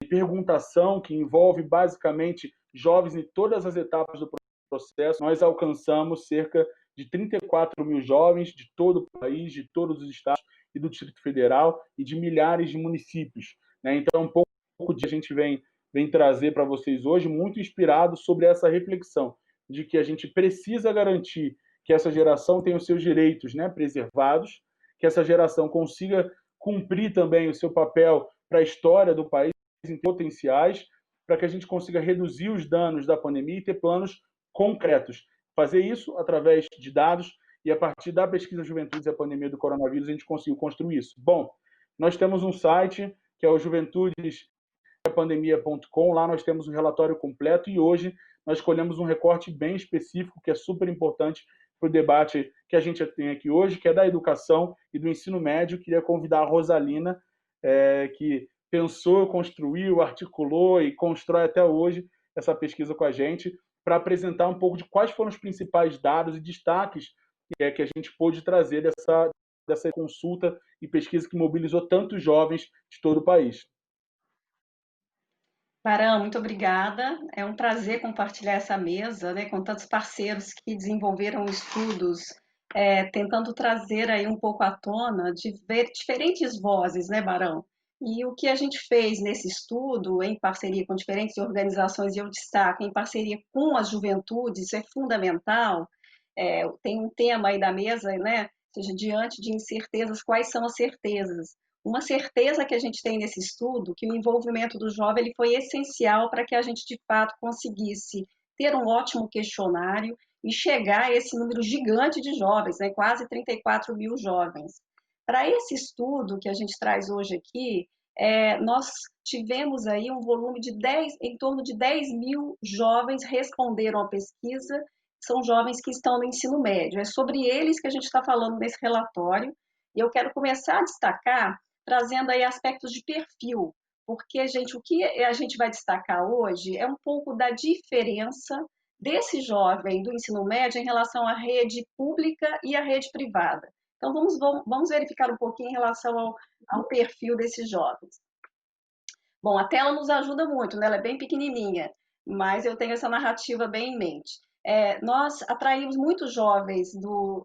perguntação, que envolve basicamente jovens em todas as etapas do processo. Nós alcançamos cerca de 34 mil jovens de todo o país, de todos os estados e do Distrito Federal e de milhares de municípios, né? Então, um pouco de a gente vem trazer para vocês hoje, muito inspirado sobre essa reflexão de que a gente precisa garantir que essa geração tenha os seus direitos, né, preservados, que essa geração consiga cumprir também o seu papel para a história do país em potenciais, para que a gente consiga reduzir os danos da pandemia e ter planos concretos. Fazer isso através de dados e a partir da pesquisa Juventudes e a pandemia do coronavírus a gente conseguiu construir isso. Bom, nós temos um site que é o juventudespandemia.com, lá nós temos um relatório completo e hoje nós escolhemos um recorte bem específico que é super importante para o debate que a gente tem aqui hoje, que é da educação e do ensino médio. Queria convidar a Rosalina, que pensou, construiu, articulou e constrói até hoje essa pesquisa com a gente, para apresentar um pouco de quais foram os principais dados e destaques que a gente pôde trazer dessa consulta e pesquisa que mobilizou tantos jovens de todo o país. Barão, muito obrigada. É um prazer compartilhar essa mesa, né, com tantos parceiros que desenvolveram estudos, tentando trazer aí um pouco à tona de ver diferentes vozes, né, Barão? E o que a gente fez nesse estudo, em parceria com diferentes organizações, e eu destaco, em parceria com as juventudes, isso é fundamental. Tem um tema aí da mesa, né? Ou seja, diante de incertezas, quais são as certezas? Uma certeza que a gente tem nesse estudo, que o envolvimento do jovem ele foi essencial para que a gente, de fato, conseguisse ter um ótimo questionário e chegar a esse número gigante de jovens, né? Quase 34 mil jovens. Para esse estudo que a gente traz hoje aqui, nós tivemos aí um volume de em torno de 10 mil jovens responderam à pesquisa, são jovens que estão no ensino médio. É sobre eles que a gente está falando nesse relatório, e eu quero começar a destacar, trazendo aí aspectos de perfil, porque, o que a gente vai destacar hoje é um pouco da diferença desse jovem do ensino médio em relação à rede pública e à rede privada. Então, vamos verificar um pouquinho em relação ao perfil desses jovens. Bom, a tela nos ajuda muito, né? Ela é bem pequenininha, mas eu tenho essa narrativa bem em mente. Nós atraímos muitos jovens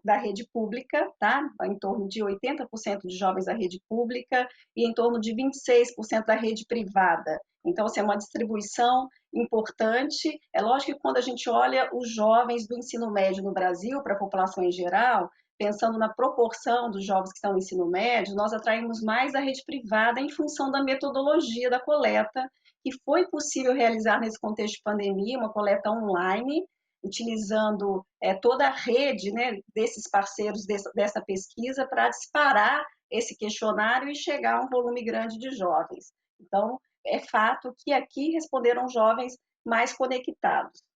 da rede pública, tá? Em torno de 80% de jovens da rede pública e em torno de 26% da rede privada. Então, assim, é uma distribuição importante. É lógico que quando a gente olha os jovens do ensino médio no Brasil, para a população em geral, pensando na proporção dos jovens que estão no ensino médio, nós atraímos mais a rede privada em função da metodologia da coleta, que foi possível realizar nesse contexto de pandemia, uma coleta online, utilizando toda a rede, né, desses parceiros dessa pesquisa para disparar esse questionário e chegar a um volume grande de jovens. Então, é fato que aqui responderam jovens mais conectados.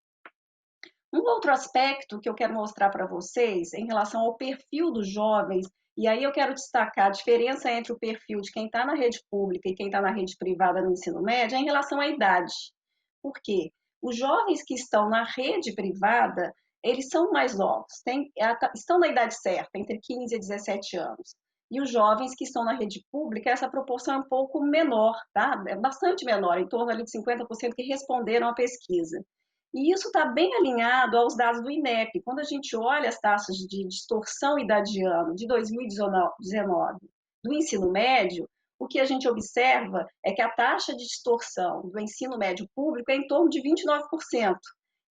Um outro aspecto que eu quero mostrar para vocês em relação ao perfil dos jovens, e aí eu quero destacar a diferença entre o perfil de quem está na rede pública e quem está na rede privada no ensino médio, é em relação à idade. Por quê? Os jovens que estão na rede privada, eles são mais novos, estão na idade certa, entre 15 e 17 anos. E os jovens que estão na rede pública, essa proporção é um pouco menor, tá? É bastante menor, em torno ali de 50% que responderam à pesquisa. E isso está bem alinhado aos dados do INEP. Quando a gente olha as taxas de distorção idadiana de 2019 do ensino médio, o que a gente observa é que a taxa de distorção do ensino médio público é em torno de 29%,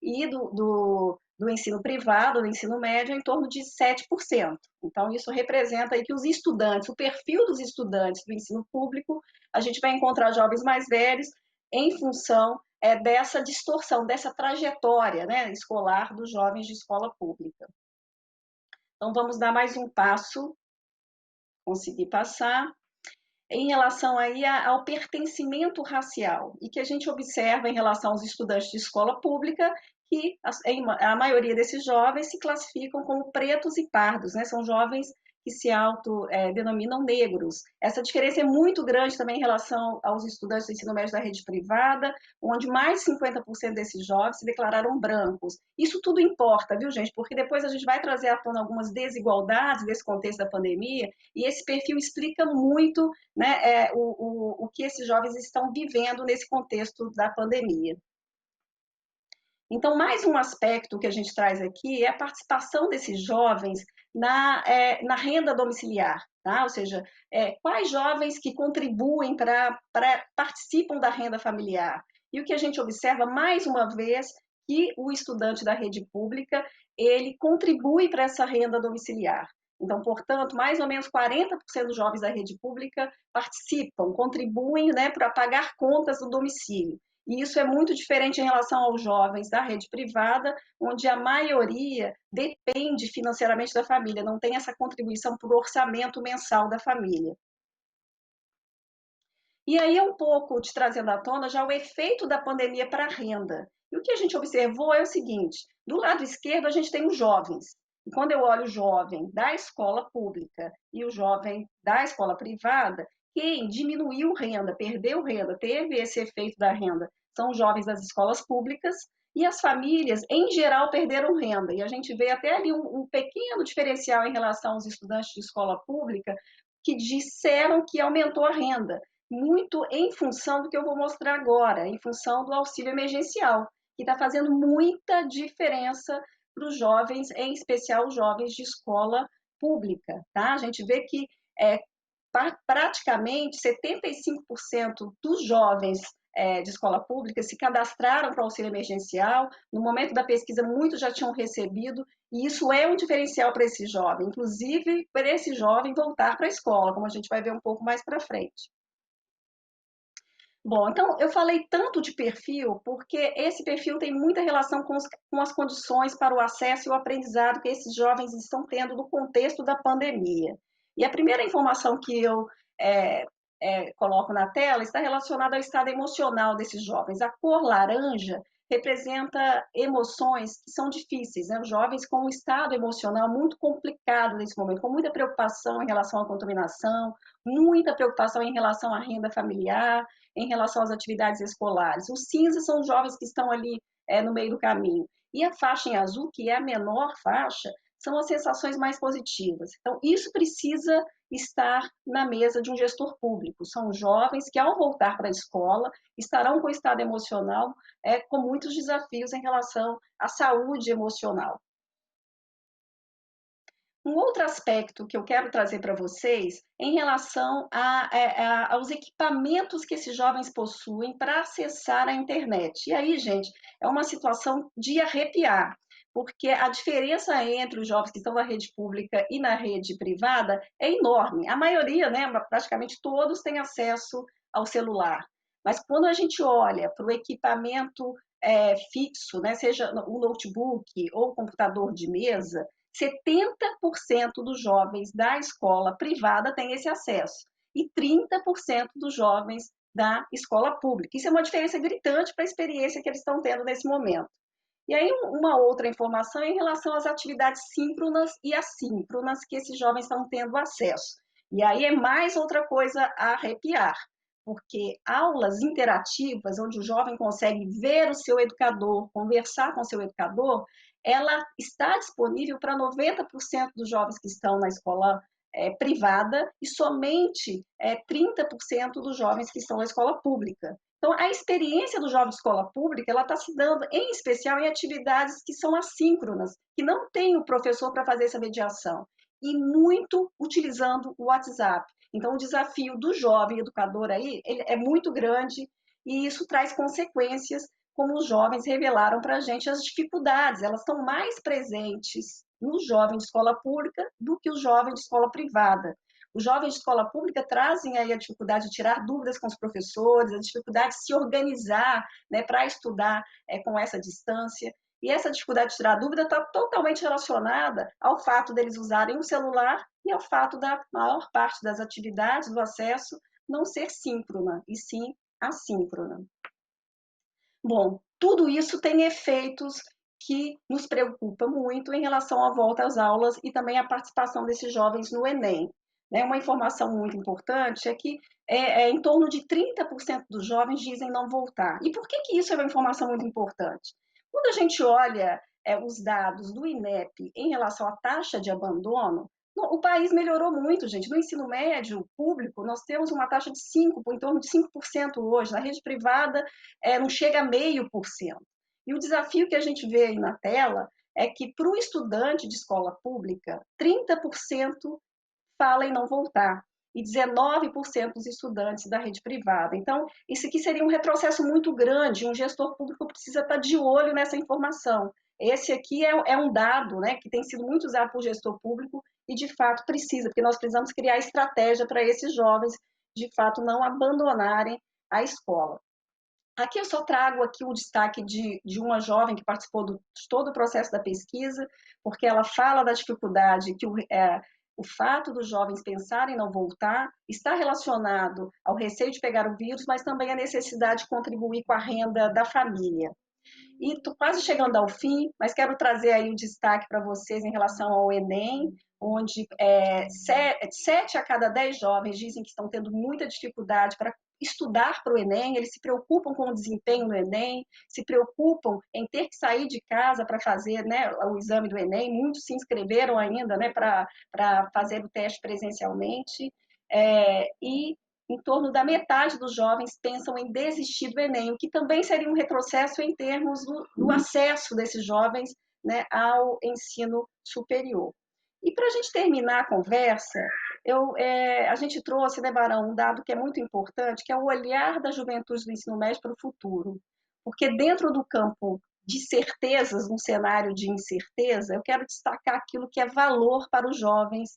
e do ensino privado, do ensino médio, é em torno de 7%. Então, isso representa aí que os estudantes, o perfil dos estudantes do ensino público, a gente vai encontrar jovens mais velhos em função dessa distorção, dessa trajetória, né, escolar dos jovens de escola pública. Então, vamos dar mais um passo, conseguir passar, em relação aí ao pertencimento racial, e que a gente observa em relação aos estudantes de escola pública, que a maioria desses jovens se classificam como pretos e pardos, né, são jovens que se autodenominam negros. Essa diferença é muito grande também em relação aos estudantes do ensino médio da rede privada, onde mais de 50% desses jovens se declararam brancos. Isso tudo importa, viu, gente? Porque depois a gente vai trazer à tona algumas desigualdades desse contexto da pandemia, e esse perfil explica muito, né, o que esses jovens estão vivendo nesse contexto da pandemia. Então, mais um aspecto que a gente traz aqui é a participação desses jovens na renda domiciliar, tá? Ou seja, quais jovens que contribuem participam da renda familiar. E o que a gente observa, mais uma vez, que o estudante da rede pública, ele contribui para essa renda domiciliar. Então, portanto, mais ou menos 40% dos jovens da rede pública participam, contribuem, né, para pagar contas do domicílio. E isso é muito diferente em relação aos jovens da rede privada, onde a maioria depende financeiramente da família, não tem essa contribuição para o orçamento mensal da família. E aí é um pouco te trazendo à tona já o efeito da pandemia para a renda. E o que a gente observou é o seguinte: do lado esquerdo a gente tem os jovens. E quando eu olho o jovem da escola pública e o jovem da escola privada, quem diminuiu renda, perdeu renda, teve esse efeito da renda, são os jovens das escolas públicas, e as famílias, em geral, perderam renda. E a gente vê até ali um pequeno diferencial em relação aos estudantes de escola pública, que disseram que aumentou a renda, muito em função do que eu vou mostrar agora, em função do auxílio emergencial, que está fazendo muita diferença para os jovens, em especial os jovens de escola pública, tá? A gente vê que praticamente 75% dos jovens de escola pública se cadastraram para o auxílio emergencial. No momento da pesquisa, muitos já tinham recebido, e isso é um diferencial para esse jovem, inclusive para esse jovem voltar para a escola, como a gente vai ver um pouco mais para frente. Bom, então eu falei tanto de perfil porque esse perfil tem muita relação com as condições para o acesso e o aprendizado que esses jovens estão tendo no contexto da pandemia. E a primeira informação que eu coloco na tela está relacionada ao estado emocional desses jovens. A cor laranja representa emoções que são difíceis, né? Os jovens com um estado emocional muito complicado nesse momento, com muita preocupação em relação à contaminação, muita preocupação em relação à renda familiar, em relação às atividades escolares. Os cinzas são os jovens que estão ali no meio do caminho. E a faixa em azul, que é a menor faixa, são as sensações mais positivas. Então, isso precisa estar na mesa de um gestor público. São jovens que, ao voltar para a escola, estarão com o estado emocional com muitos desafios em relação à saúde emocional. Um outro aspecto que eu quero trazer para vocês é em relação aos equipamentos que esses jovens possuem para acessar a internet. E aí, gente, é uma situação de arrepiar, porque a diferença entre os jovens que estão na rede pública e na rede privada é enorme. A maioria, né, praticamente todos, têm acesso ao celular. Mas quando a gente olha para o equipamento fixo, né, seja o notebook ou o computador de mesa, 70% dos jovens da escola privada têm esse acesso e 30% dos jovens da escola pública. Isso é uma diferença gritante para a experiência que eles estão tendo nesse momento. E aí, uma outra informação em relação às atividades síncronas e assíncronas que esses jovens estão tendo acesso. E aí é mais outra coisa a arrepiar, porque aulas interativas, onde o jovem consegue ver o seu educador, conversar com o seu educador, ela está disponível para 90% dos jovens que estão na escola privada e somente 30% dos jovens que estão na escola pública. Então, a experiência do jovem de escola pública, ela está se dando, em especial, em atividades que são assíncronas, que não tem o professor para fazer essa mediação, e muito utilizando o WhatsApp. Então, o desafio do jovem educador aí ele é muito grande, e isso traz consequências, como os jovens revelaram para a gente as dificuldades, elas estão mais presentes nos jovens de escola pública do que os jovens de escola privada. Os jovens de escola pública trazem aí a dificuldade de tirar dúvidas com os professores, a dificuldade de se organizar, né, para estudar com essa distância. E essa dificuldade de tirar dúvida está totalmente relacionada ao fato deles usarem o celular e ao fato da maior parte das atividades do acesso não ser síncrona, e sim assíncrona. Bom, tudo isso tem efeitos que nos preocupa muito em relação à volta às aulas e também a participação desses jovens no Enem. Né? Uma informação muito importante é que em torno de 30% dos jovens dizem não voltar. E por que isso é uma informação muito importante? Quando a gente olha os dados do INEP em relação à taxa de abandono, o país melhorou muito, gente. No ensino médio público, nós temos uma taxa de 5%, em torno de 5% hoje. Na rede privada, não chega a 0,5%. E o desafio que a gente vê aí na tela é que, para o estudante de escola pública, 30% fala em não voltar e 19% dos estudantes da rede privada. Então, isso aqui seria um retrocesso muito grande, um gestor público precisa estar de olho nessa informação. Esse aqui é um dado, né, que tem sido muito usado por gestor público e, de fato, precisa, porque nós precisamos criar estratégia para esses jovens, de fato, não abandonarem a escola. Aqui eu só trago aqui o destaque de uma jovem que participou de todo o processo da pesquisa, porque ela fala da dificuldade que o fato dos jovens pensarem em não voltar está relacionado ao receio de pegar o vírus, mas também a necessidade de contribuir com a renda da família. E estou quase chegando ao fim, mas quero trazer aí um destaque para vocês em relação ao Enem, onde 7 a cada 10 jovens dizem que estão tendo muita dificuldade para estudar para o Enem, eles se preocupam com o desempenho no Enem, se preocupam em ter que sair de casa para fazer, né, o exame do Enem, muitos se inscreveram ainda, né, para fazer o teste presencialmente, e em torno da metade dos jovens pensam em desistir do Enem, o que também seria um retrocesso em termos do acesso desses jovens, né, ao ensino superior. E para a gente terminar a conversa, a gente trouxe, né, Barão, um dado que é muito importante, que é o olhar da juventude do ensino médio para o futuro. Porque dentro do campo de certezas, num cenário de incerteza, eu quero destacar aquilo que é valor para os jovens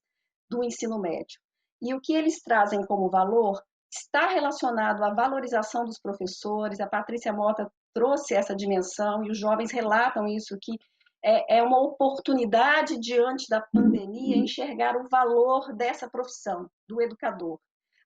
do ensino médio. E o que eles trazem como valor está relacionado à valorização dos professores. A Patrícia Mota trouxe essa dimensão e os jovens relatam isso, que é uma oportunidade diante da pandemia enxergar o valor dessa profissão, do educador.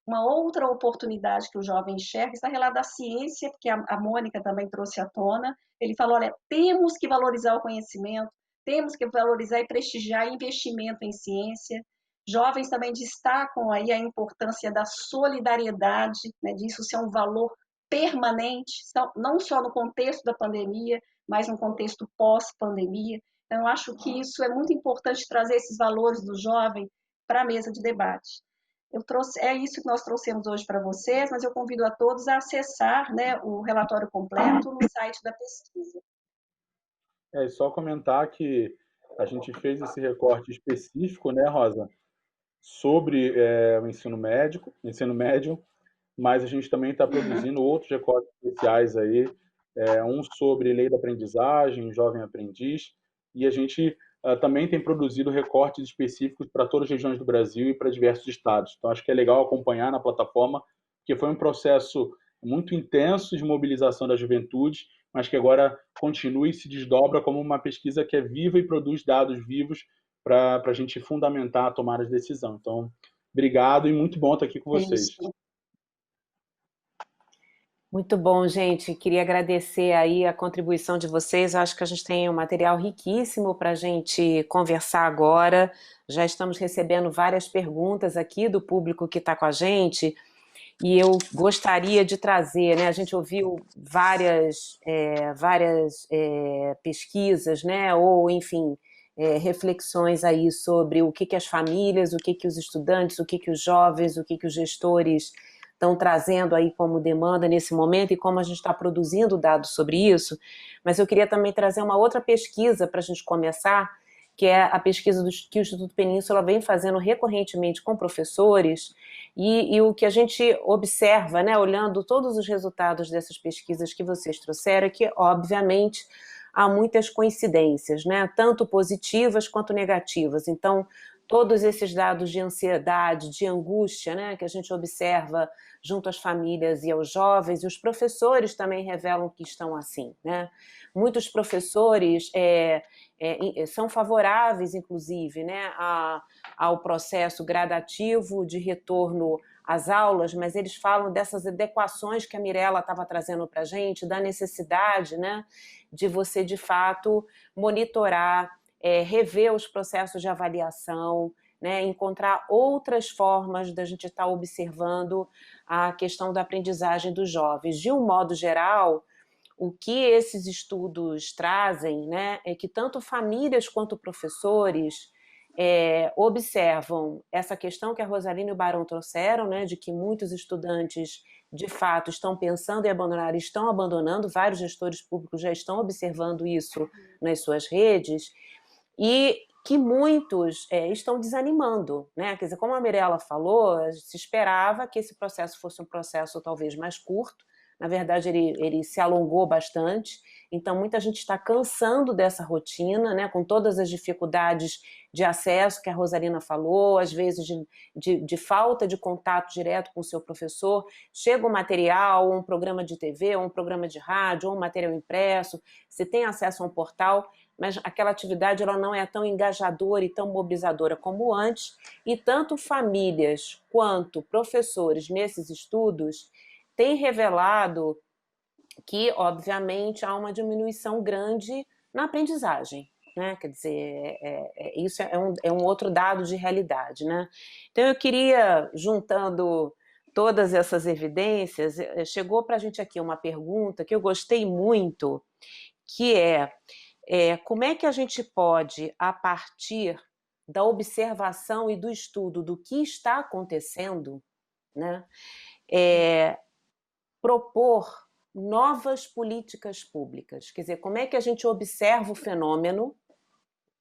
Uma outra oportunidade que o jovem enxerga está relacionada à ciência, porque a Mônica também trouxe à tona. Ele falou, olha, temos que valorizar o conhecimento, temos que valorizar e prestigiar investimento em ciência. Jovens também destacam aí a importância da solidariedade, né, disso ser um valor permanente, não só no contexto da pandemia, mas no contexto pós-pandemia. Então, eu acho que isso é muito importante, trazer esses valores do jovem para a mesa de debate. É isso que nós trouxemos hoje para vocês, mas eu convido a todos a acessar, né, o relatório completo no site da pesquisa. Só comentar que a gente fez esse recorte específico, né, Rosa, sobre o ensino médio, mas a gente também está produzindo outros recortes especiais aí, um sobre lei da aprendizagem, jovem aprendiz, e a gente também tem produzido recortes específicos para todas as regiões do Brasil e para diversos estados. Então, acho que é legal acompanhar na plataforma, porque foi um processo muito intenso de mobilização da juventude, mas que agora continua e se desdobra como uma pesquisa que é viva e produz dados vivos para a gente fundamentar a tomada de decisão. Então, obrigado e muito bom estar aqui com vocês. Isso. Muito bom, gente. Queria agradecer aí a contribuição de vocês. Acho que a gente tem um material riquíssimo para a gente conversar agora. Já estamos recebendo várias perguntas aqui do público que está com a gente. E eu gostaria de trazer, né? A gente ouviu várias pesquisas, né? Ou, enfim, reflexões aí sobre o que as famílias, o que os estudantes, o que os jovens, o que os gestores estão trazendo aí como demanda nesse momento e como a gente está produzindo dados sobre isso. Mas eu queria também trazer uma outra pesquisa para a gente começar, que é a pesquisa que o Instituto Península vem fazendo recorrentemente com professores, e o que a gente observa, né, olhando todos os resultados dessas pesquisas que vocês trouxeram, é que, obviamente, há muitas coincidências, né, tanto positivas quanto negativas. Então, todos esses dados de ansiedade, de angústia, né, que a gente observa junto às famílias e aos jovens, e os professores também revelam que estão assim, né? Muitos professores são favoráveis, inclusive, né, ao processo gradativo de retorno as aulas, mas eles falam dessas adequações que a Mirella estava trazendo para a gente, da necessidade, né, de você, de fato, monitorar, rever os processos de avaliação, né, encontrar outras formas da gente estar observando a questão da aprendizagem dos jovens. De um modo geral, o que esses estudos trazem, né, é que tanto famílias quanto professores observam essa questão que a Rosalina e o Barão trouxeram, né, de que muitos estudantes, de fato, estão pensando em abandonar, estão abandonando, vários gestores públicos já estão observando isso nas suas redes, e que muitos estão desanimando, né? Quer dizer, como a Mirella falou, se esperava que esse processo fosse um processo talvez mais curto, na verdade ele se alongou bastante, então muita gente está cansando dessa rotina, né? Com todas as dificuldades de acesso que a Rosalina falou, às vezes de falta de contato direto com o seu professor, chega um material, um programa de TV, ou um programa de rádio, ou um material impresso, você tem acesso a um portal, mas aquela atividade ela não é tão engajadora e tão mobilizadora como antes, e tanto famílias quanto professores nesses estudos têm revelado que, obviamente, há uma diminuição grande na aprendizagem, né? Quer dizer, isso é um outro dado de realidade, né? Então eu queria, juntando todas essas evidências, chegou para a gente aqui uma pergunta que eu gostei muito, que como é que a gente pode, a partir da observação e do estudo do que está acontecendo, né, propor novas políticas públicas? Quer dizer, como é que a gente observa o fenômeno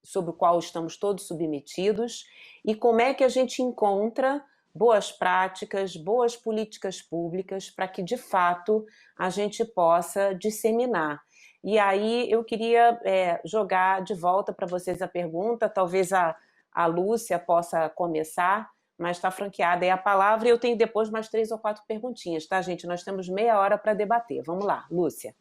sobre o qual estamos todos submetidos e como é que a gente encontra boas práticas, boas políticas públicas para que, de fato, a gente possa disseminar. E aí eu queria jogar de volta para vocês a pergunta, talvez a Lúcia possa começar, mas está franqueada aí a palavra e eu tenho depois mais 3 ou 4 perguntinhas, tá, gente? Nós temos meia hora para debater. Vamos lá, Lúcia.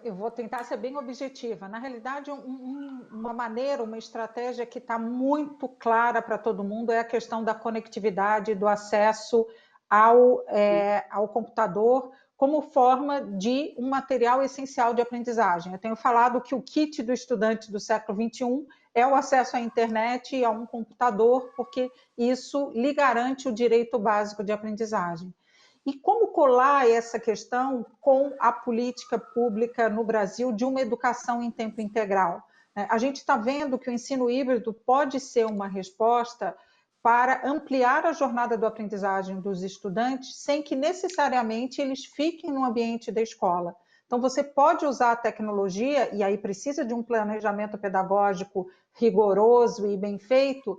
Eu vou tentar ser bem objetiva. Na realidade, uma maneira, uma estratégia que está muito clara para todo mundo é a questão da conectividade, do acesso ao computador como forma de um material essencial de aprendizagem. Eu tenho falado que o kit do estudante do século XXI é o acesso à internet e a um computador, porque isso lhe garante o direito básico de aprendizagem. E como colar essa questão com a política pública no Brasil de uma educação em tempo integral? A gente está vendo que o ensino híbrido pode ser uma resposta para ampliar a jornada de aprendizagem dos estudantes sem que necessariamente eles fiquem no ambiente da escola. Então, você pode usar a tecnologia, e aí precisa de um planejamento pedagógico rigoroso e bem feito,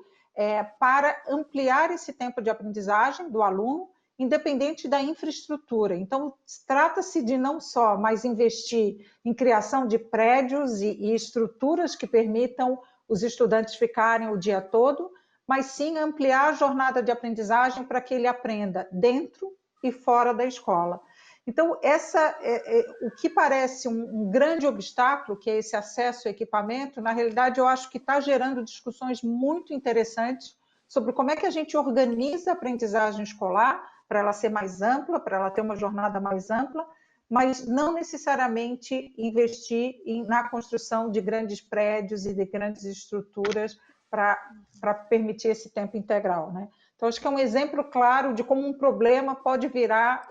para ampliar esse tempo de aprendizagem do aluno, independente da infraestrutura. Então, trata-se de não só mais investir em criação de prédios e estruturas que permitam os estudantes ficarem o dia todo, mas sim ampliar a jornada de aprendizagem para que ele aprenda dentro e fora da escola. Então, o que parece um grande obstáculo, que é esse acesso ao equipamento, na realidade, eu acho que está gerando discussões muito interessantes sobre como é que a gente organiza a aprendizagem escolar para ela ser mais ampla, para ela ter uma jornada mais ampla, mas não necessariamente investir na construção de grandes prédios e de grandes estruturas para permitir esse tempo integral, né? Então, acho que é um exemplo claro de como um problema pode virar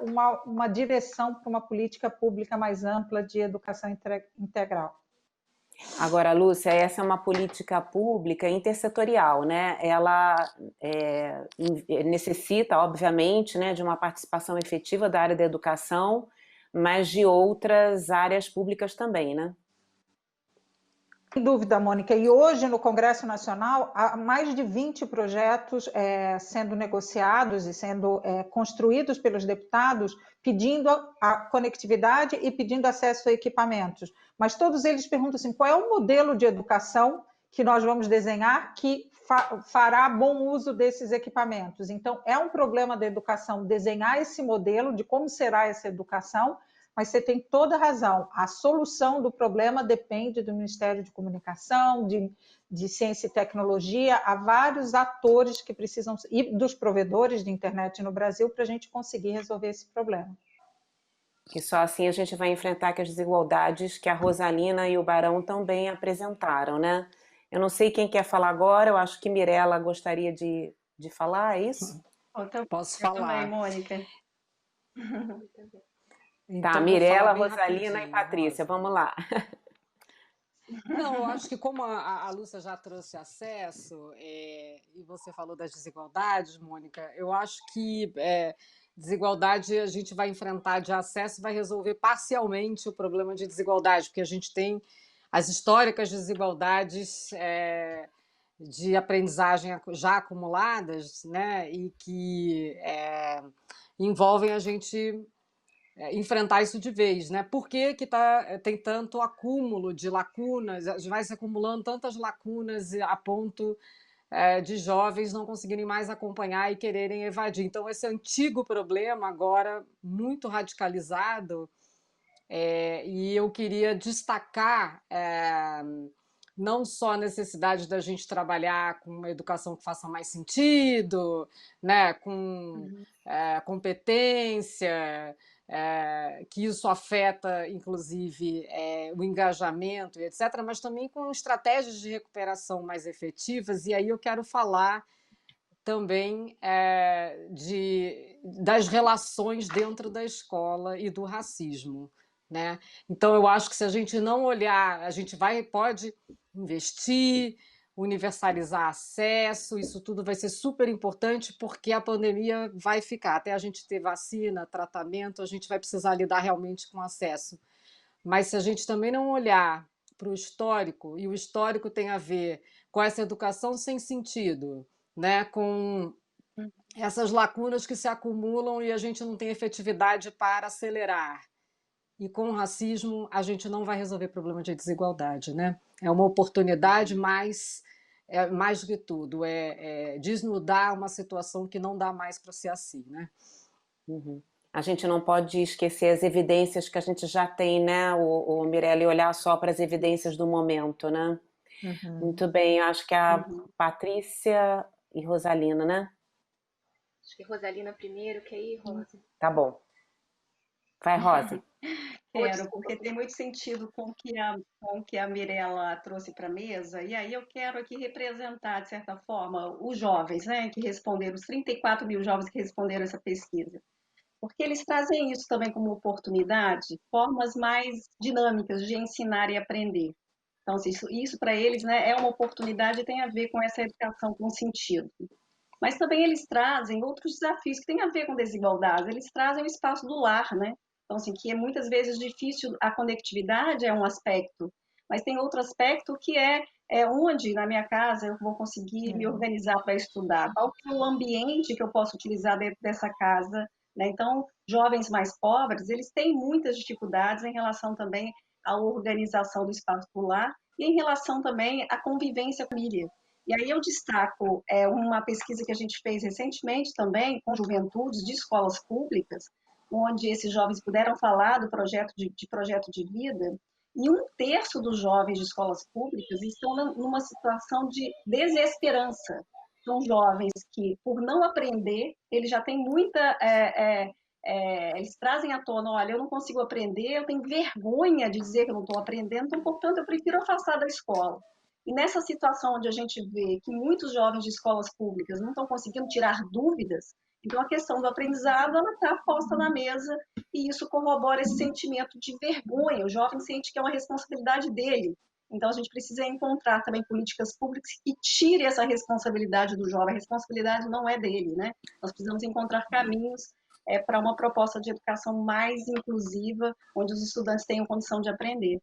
uma direção para uma política pública mais ampla de educação integral. Agora, Lúcia, essa é uma política pública intersetorial, né? Ela necessita, obviamente, né, de uma participação efetiva da área da educação, mas de outras áreas públicas também, né? Sem dúvida, Mônica. E hoje, no Congresso Nacional, há mais de 20 projetos sendo negociados e sendo construídos pelos deputados, pedindo a conectividade e pedindo acesso a equipamentos. Mas todos eles perguntam assim, qual é o modelo de educação que nós vamos desenhar que fará bom uso desses equipamentos? Então, é um problema da educação desenhar esse modelo de como será essa educação, mas você tem toda a razão. A solução do problema depende do Ministério de Comunicação, de Ciência e Tecnologia, há vários atores que precisam, e dos provedores de internet no Brasil, para a gente conseguir resolver esse problema. E só assim a gente vai enfrentar as desigualdades que a Rosalina e o Barão também apresentaram, né? Eu não sei quem quer falar agora, eu acho que Mirela gostaria de falar, é isso? Posso Eu também, falar. Mônica. Tá, Então, vou falar Mirela, bem Rosalina e rapidinho, Patrícia, Rosa. vamos lá. Não, eu acho que como a Lúcia já trouxe acesso, e você falou das desigualdades, Mônica, eu acho que desigualdade a gente vai enfrentar de acesso, vai resolver parcialmente o problema de desigualdade, porque a gente tem as históricas desigualdades de aprendizagem já acumuladas, né, e que envolvem a gente enfrentar isso de vez, né? Por que tem tanto acúmulo de lacunas, vai se acumulando tantas lacunas a ponto de jovens não conseguirem mais acompanhar e quererem evadir. Então, esse antigo problema, agora muito radicalizado, e eu queria destacar não só a necessidade da gente trabalhar com uma educação que faça mais sentido, né, com competência, que isso afeta, inclusive, o engajamento e etc., mas também com estratégias de recuperação mais efetivas. E aí eu quero falar também das relações dentro da escola e do racismo, né? Então, eu acho que se a gente não olhar, a gente pode investir, universalizar acesso, isso tudo vai ser super importante porque a pandemia vai ficar. Até a gente ter vacina, tratamento, a gente vai precisar lidar realmente com acesso. Mas se a gente também não olhar para o histórico, e o histórico tem a ver com essa educação sem sentido, né? Com essas lacunas que se acumulam e a gente não tem efetividade para acelerar. E com o racismo, a gente não vai resolver problema de desigualdade, né? É uma oportunidade, mas mais do que tudo, desnudar uma situação que não dá mais para ser assim, né? Uhum. A gente não pode esquecer as evidências que a gente já tem, né, o Mirella, e olhar só para as evidências do momento, né? Muito bem, eu acho que a Patrícia e Rosalina, né? Acho que Rosalina primeiro, que aí, Rosa. Tá bom. Vai, Rosa. Quero, porque tem muito sentido com o que a Mirella trouxe para a mesa, e aí eu quero aqui representar, de certa forma, os jovens, né, que responderam, os 34 mil jovens que responderam essa pesquisa, porque eles trazem isso também como oportunidade, formas mais dinâmicas de ensinar e aprender. Então, assim, isso para eles, né, é uma oportunidade e tem a ver com essa educação com sentido. Mas também eles trazem outros desafios que têm a ver com desigualdade. Eles trazem o espaço do lar, né? Então, assim, que é muitas vezes difícil, a conectividade é um aspecto, mas tem outro aspecto que é onde, na minha casa, eu vou conseguir me organizar para estudar. Qual que é o ambiente que eu posso utilizar dentro dessa casa, né? Então, jovens mais pobres, eles têm muitas dificuldades em relação também à organização do espaço do lar e em relação também à convivência com a família. E aí eu destaco uma pesquisa que a gente fez recentemente também com juventudes de escolas públicas, onde esses jovens puderam falar do projeto de vida, e 1/3 dos jovens de escolas públicas estão numa situação de desesperança. São jovens que, por não aprender, eles já têm muita... eles trazem à tona, olha, eu não consigo aprender, eu tenho vergonha de dizer que eu não estou aprendendo, então, portanto, eu prefiro afastar da escola. E nessa situação onde a gente vê que muitos jovens de escolas públicas não estão conseguindo tirar dúvidas, então a questão do aprendizado está posta na mesa e isso corrobora esse sentimento de vergonha. O jovem sente que é uma responsabilidade dele. Então a gente precisa encontrar também políticas públicas que tirem essa responsabilidade do jovem. A responsabilidade não é dele, né? Nós precisamos encontrar caminhos para uma proposta de educação mais inclusiva, onde os estudantes tenham condição de aprender.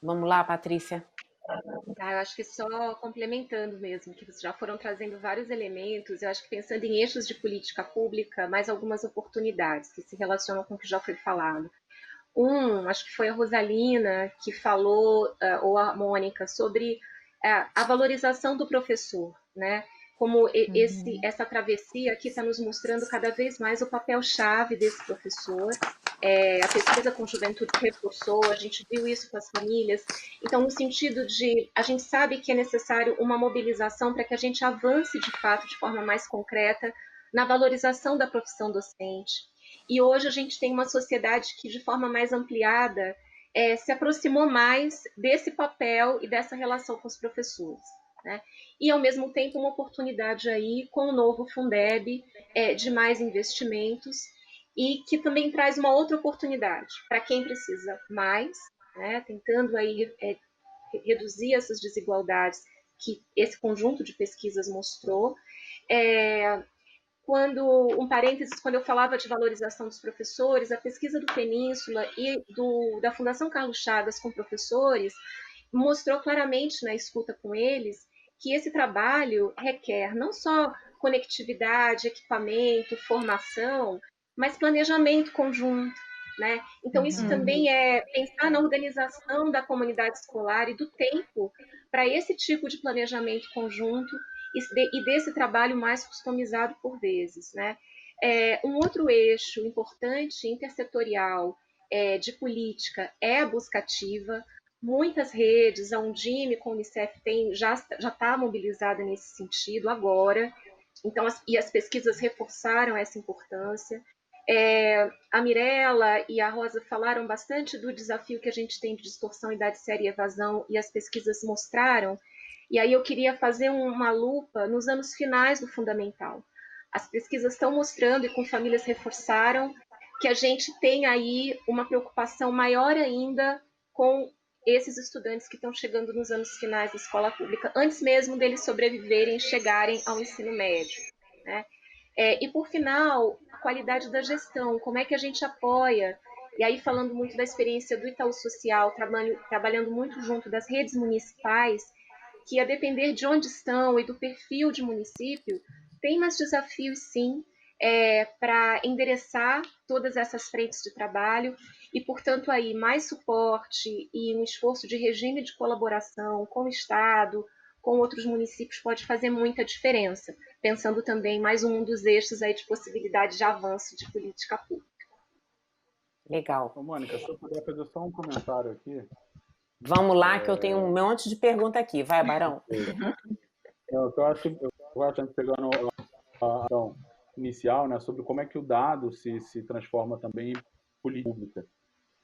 Vamos lá, Patrícia. Tá, eu acho que só complementando mesmo, que vocês já foram trazendo vários elementos, eu acho que pensando em eixos de política pública, mais algumas oportunidades que se relacionam com o que já foi falado. Acho que foi a Rosalina que falou, ou a Mônica, sobre a valorização do professor, né? como essa travessia aqui está nos mostrando cada vez mais o papel-chave desse professor. A pesquisa com juventude reforçou, a gente viu isso com as famílias. Então, no sentido de, a gente sabe que é necessário uma mobilização para que a gente avance, de fato, de forma mais concreta, na valorização da profissão docente. E hoje a gente tem uma sociedade que, de forma mais ampliada, se aproximou mais desse papel e dessa relação com os professores, né? E, ao mesmo tempo, uma oportunidade aí com o novo Fundeb de mais investimentos e que também traz uma outra oportunidade para quem precisa mais, né? Tentando aí reduzir essas desigualdades que esse conjunto de pesquisas mostrou. Um parênteses, quando eu falava de valorização dos professores, a pesquisa do Península e da Fundação Carlos Chagas com professores mostrou claramente na escuta com eles que esse trabalho requer não só conectividade, equipamento, formação, mas planejamento conjunto, né? Então, isso também é pensar na organização da comunidade escolar e do tempo para esse tipo de planejamento conjunto e desse trabalho mais customizado por vezes, né? Um outro eixo importante, intersetorial, de política, é a busca ativa. Muitas redes, a Undime com a Unicef já está mobilizada nesse sentido agora. Então, as pesquisas reforçaram essa importância. A Mirella e a Rosa falaram bastante do desafio que a gente tem de distorção, idade séria e evasão, e as pesquisas mostraram. E aí eu queria fazer uma lupa nos anos finais do fundamental. As pesquisas estão mostrando, e com famílias reforçaram, que a gente tem aí uma preocupação maior ainda com esses estudantes que estão chegando nos anos finais da escola pública, antes mesmo deles sobreviverem e chegarem ao ensino médio, né? E, por final, a qualidade da gestão, como é que a gente apoia, e aí falando muito da experiência do Itaú Social, trabalhando muito junto das redes municipais, que a depender de onde estão e do perfil de município, tem mais desafios, sim, para endereçar todas essas frentes de trabalho e, portanto, aí mais suporte e um esforço de regime de colaboração com o Estado, com outros municípios, pode fazer muita diferença, pensando também mais um dos eixos aí de possibilidade de avanço de política pública. Legal. Ô, Mônica, se eu puder fazer só um comentário aqui. Vamos lá, que eu tenho um monte de pergunta aqui. Vai, Barão. Eu acho que pegando a questão inicial, né, sobre como é que o dado se transforma também em política pública,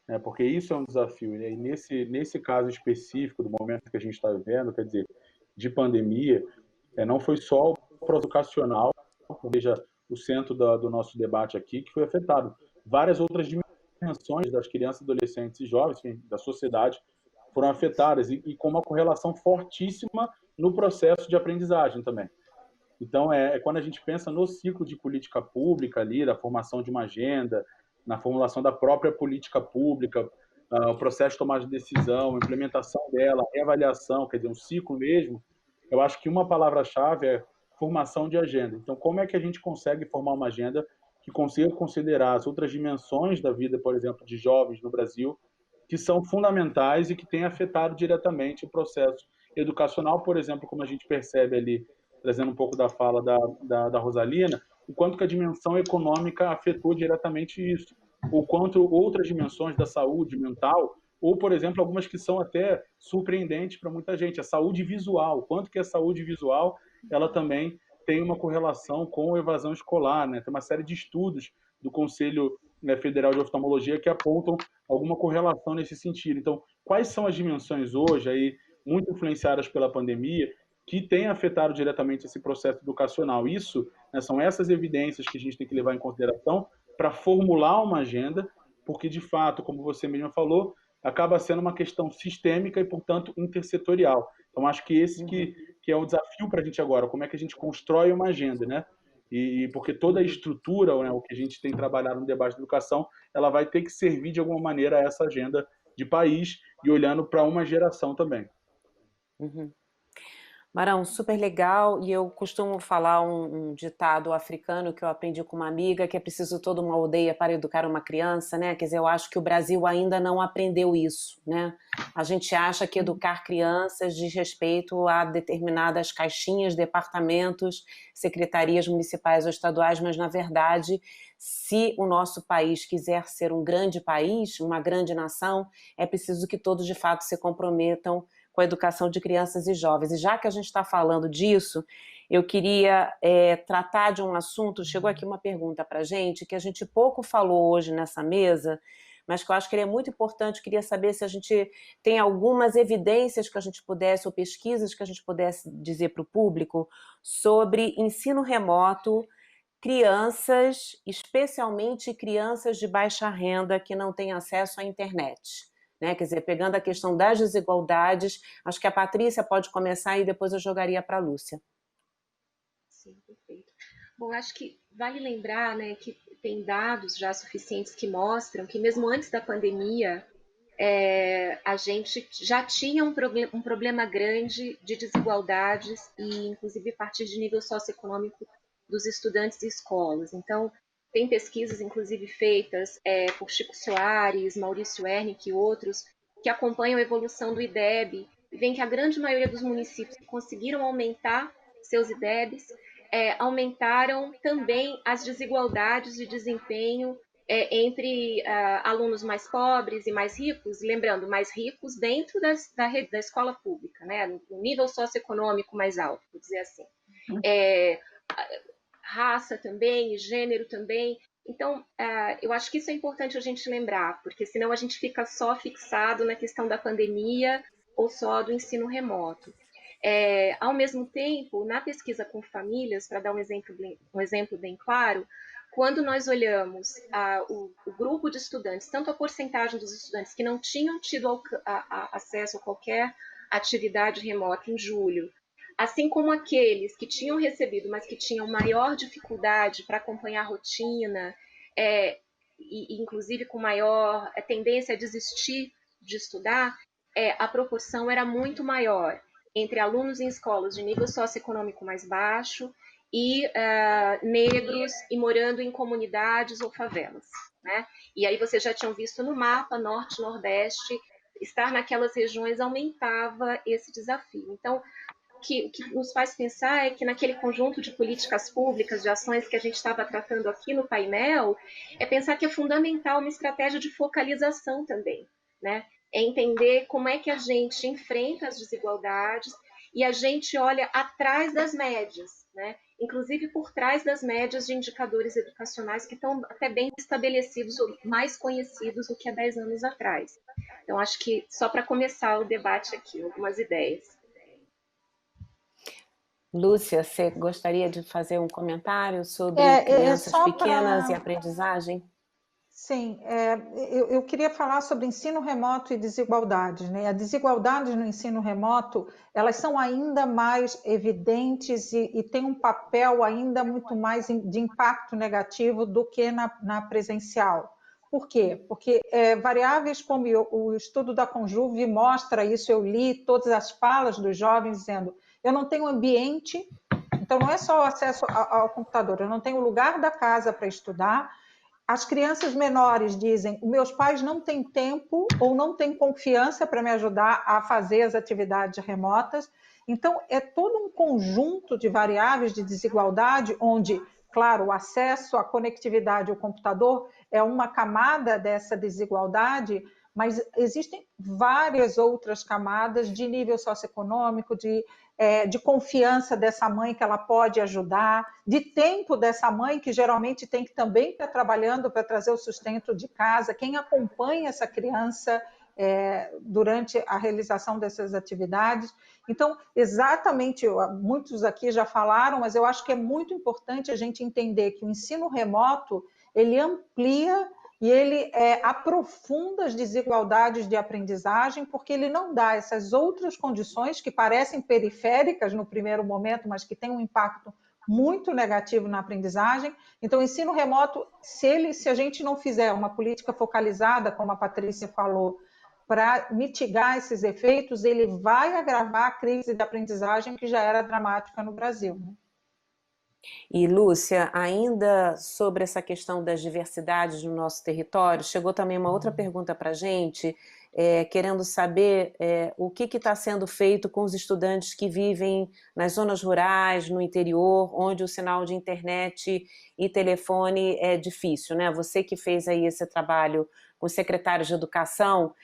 né, porque isso é um desafio, né, e nesse caso específico do momento que a gente está vivendo, quer dizer, de pandemia, não foi só o processo educacional, seja o centro do nosso debate aqui, que foi afetado. Várias outras dimensões das crianças, adolescentes e jovens, enfim, da sociedade, foram afetadas e com uma correlação fortíssima no processo de aprendizagem também. Então, quando a gente pensa no ciclo de política pública ali, da formação de uma agenda, na formulação da própria política pública, o processo de tomada de decisão, a implementação dela, a reavaliação, quer dizer, um ciclo mesmo, eu acho que uma palavra-chave é formação de agenda. Então, como é que a gente consegue formar uma agenda que consiga considerar as outras dimensões da vida, por exemplo, de jovens no Brasil, que são fundamentais e que têm afetado diretamente o processo educacional, por exemplo, como a gente percebe ali, trazendo um pouco da fala da Rosalina, o quanto que a dimensão econômica afetou diretamente isso, o quanto outras dimensões da saúde mental, ou, por exemplo, algumas que são até surpreendentes para muita gente, a saúde visual, o quanto que a saúde visual, ela também tem uma correlação com a evasão escolar, né? Tem uma série de estudos do Conselho Federal de Oftalmologia que apontam alguma correlação nesse sentido. Então, quais são as dimensões hoje, aí, muito influenciadas pela pandemia, que têm afetado diretamente esse processo educacional? Isso, né, são essas evidências que a gente tem que levar em consideração para formular uma agenda, porque, de fato, como você mesma falou, acaba sendo uma questão sistêmica e, portanto, intersetorial. Então, acho que esse que é o desafio para a gente agora, como é que a gente constrói uma agenda, né? E porque toda a estrutura, né, o que a gente tem trabalhado no debate de educação, ela vai ter que servir de alguma maneira a essa agenda de país e olhando para uma geração também. Marão, super legal. E eu costumo falar um ditado africano que eu aprendi com uma amiga, que é preciso toda uma aldeia para educar uma criança, né? Quer dizer, eu acho que o Brasil ainda não aprendeu isso, né? A gente acha que educar crianças diz respeito a determinadas caixinhas, departamentos, secretarias municipais ou estaduais, mas na verdade, se o nosso país quiser ser um grande país, uma grande nação, é preciso que todos de fato se comprometam com a educação de crianças e jovens. E já que a gente está falando disso, eu queria tratar de um assunto. Chegou aqui uma pergunta para a gente que a gente pouco falou hoje nessa mesa, mas que eu acho que ele é muito importante. Eu queria saber se a gente tem algumas evidências que a gente pudesse, ou pesquisas que a gente pudesse dizer para o público sobre ensino remoto, crianças, especialmente crianças de baixa renda que não têm acesso à internet. Né? Quer dizer, pegando a questão das desigualdades, acho que a Patrícia pode começar e depois eu jogaria para a Lúcia. Sim, perfeito. Bom, acho que vale lembrar, né, que tem dados já suficientes que mostram que mesmo antes da pandemia, a gente já tinha um problema grande de desigualdades e, inclusive, a partir de nível socioeconômico dos estudantes e escolas. Então, tem pesquisas, inclusive, feitas por Chico Soares, Maurício Wernick e outros, que acompanham a evolução do IDEB e veem que a grande maioria dos municípios que conseguiram aumentar seus IDEBs aumentaram também as desigualdades de desempenho entre alunos mais pobres e mais ricos, lembrando, mais ricos dentro da escola pública, né, no nível socioeconômico mais alto, vou dizer assim. Raça também, gênero também. Então, eu acho que isso é importante a gente lembrar, porque senão a gente fica só fixado na questão da pandemia ou só do ensino remoto. Ao mesmo tempo, na pesquisa com famílias, para dar um exemplo bem claro, quando nós olhamos o grupo de estudantes, tanto a porcentagem dos estudantes que não tinham tido acesso a qualquer atividade remota em julho, assim como aqueles que tinham recebido, mas que tinham maior dificuldade para acompanhar a rotina, e inclusive com maior tendência a desistir de estudar, a proporção era muito maior entre alunos em escolas de nível socioeconômico mais baixo e negros e morando em comunidades ou favelas, né? E aí vocês já tinham visto no mapa, norte, nordeste, estar naquelas regiões aumentava esse desafio. Então, o que nos faz pensar é que naquele conjunto de políticas públicas, de ações que a gente estava tratando aqui no painel, é pensar que é fundamental uma estratégia de focalização também, né? É entender como é que a gente enfrenta as desigualdades e a gente olha atrás das médias, né? Inclusive por trás das médias de indicadores educacionais que estão até bem estabelecidos ou mais conhecidos do que há 10 anos atrás. Então, acho que só para começar o debate aqui, algumas ideias. Lúcia, você gostaria de fazer um comentário sobre crianças pequenas e aprendizagem? Sim, eu queria falar sobre ensino remoto e desigualdades, né? As desigualdades no ensino remoto, elas são ainda mais evidentes e têm um papel ainda muito mais de impacto negativo do que na presencial. Por quê? Porque variáveis como o estudo da Conjuve mostra isso, eu li todas as falas dos jovens dizendo, eu não tenho ambiente, então não é só o acesso ao computador, eu não tenho lugar da casa para estudar. As crianças menores dizem, meus pais não têm tempo ou não têm confiança para me ajudar a fazer as atividades remotas. Então, é todo um conjunto de variáveis de desigualdade, onde, claro, o acesso à conectividade ao computador é uma camada dessa desigualdade, mas existem várias outras camadas de nível socioeconômico, de confiança dessa mãe que ela pode ajudar, de tempo dessa mãe que geralmente tem que também estar trabalhando para trazer o sustento de casa, quem acompanha essa criança durante a realização dessas atividades. Então, exatamente, muitos aqui já falaram, mas eu acho que é muito importante a gente entender que o ensino remoto, ele amplia e ele aprofunda as desigualdades de aprendizagem, porque ele não dá essas outras condições que parecem periféricas no primeiro momento, mas que têm um impacto muito negativo na aprendizagem. Então, o ensino remoto, se a gente não fizer uma política focalizada, como a Patrícia falou, para mitigar esses efeitos, ele vai agravar a crise de aprendizagem que já era dramática no Brasil, né? E, Lúcia, ainda sobre essa questão das diversidades no nosso território, chegou também uma outra pergunta para a gente, querendo saber o que está sendo feito com os estudantes que vivem nas zonas rurais, no interior, onde o sinal de internet e telefone é difícil, né? Você que fez aí esse trabalho com os secretários de educação,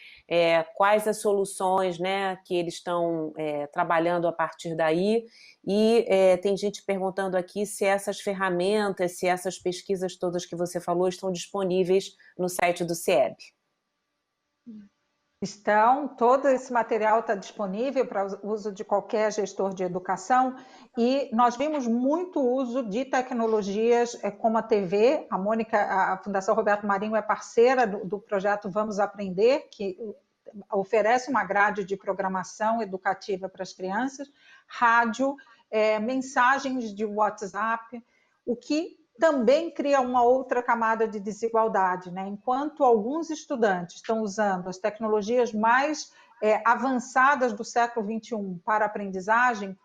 quais as soluções, né, que eles estão trabalhando a partir daí? E tem gente perguntando aqui se essas ferramentas, se essas pesquisas todas que você falou estão disponíveis no site do CIEB. Estão, todo esse material está disponível para uso de qualquer gestor de educação e nós vimos muito uso de tecnologias como a TV. A Mônica, a Fundação Roberto Marinho é parceira do projeto Vamos Aprender, que oferece uma grade de programação educativa para as crianças, rádio, mensagens de WhatsApp, o que também cria uma outra camada de desigualdade, né? Enquanto alguns estudantes estão usando as tecnologias mais avançadas do século XXI para aprendizagem,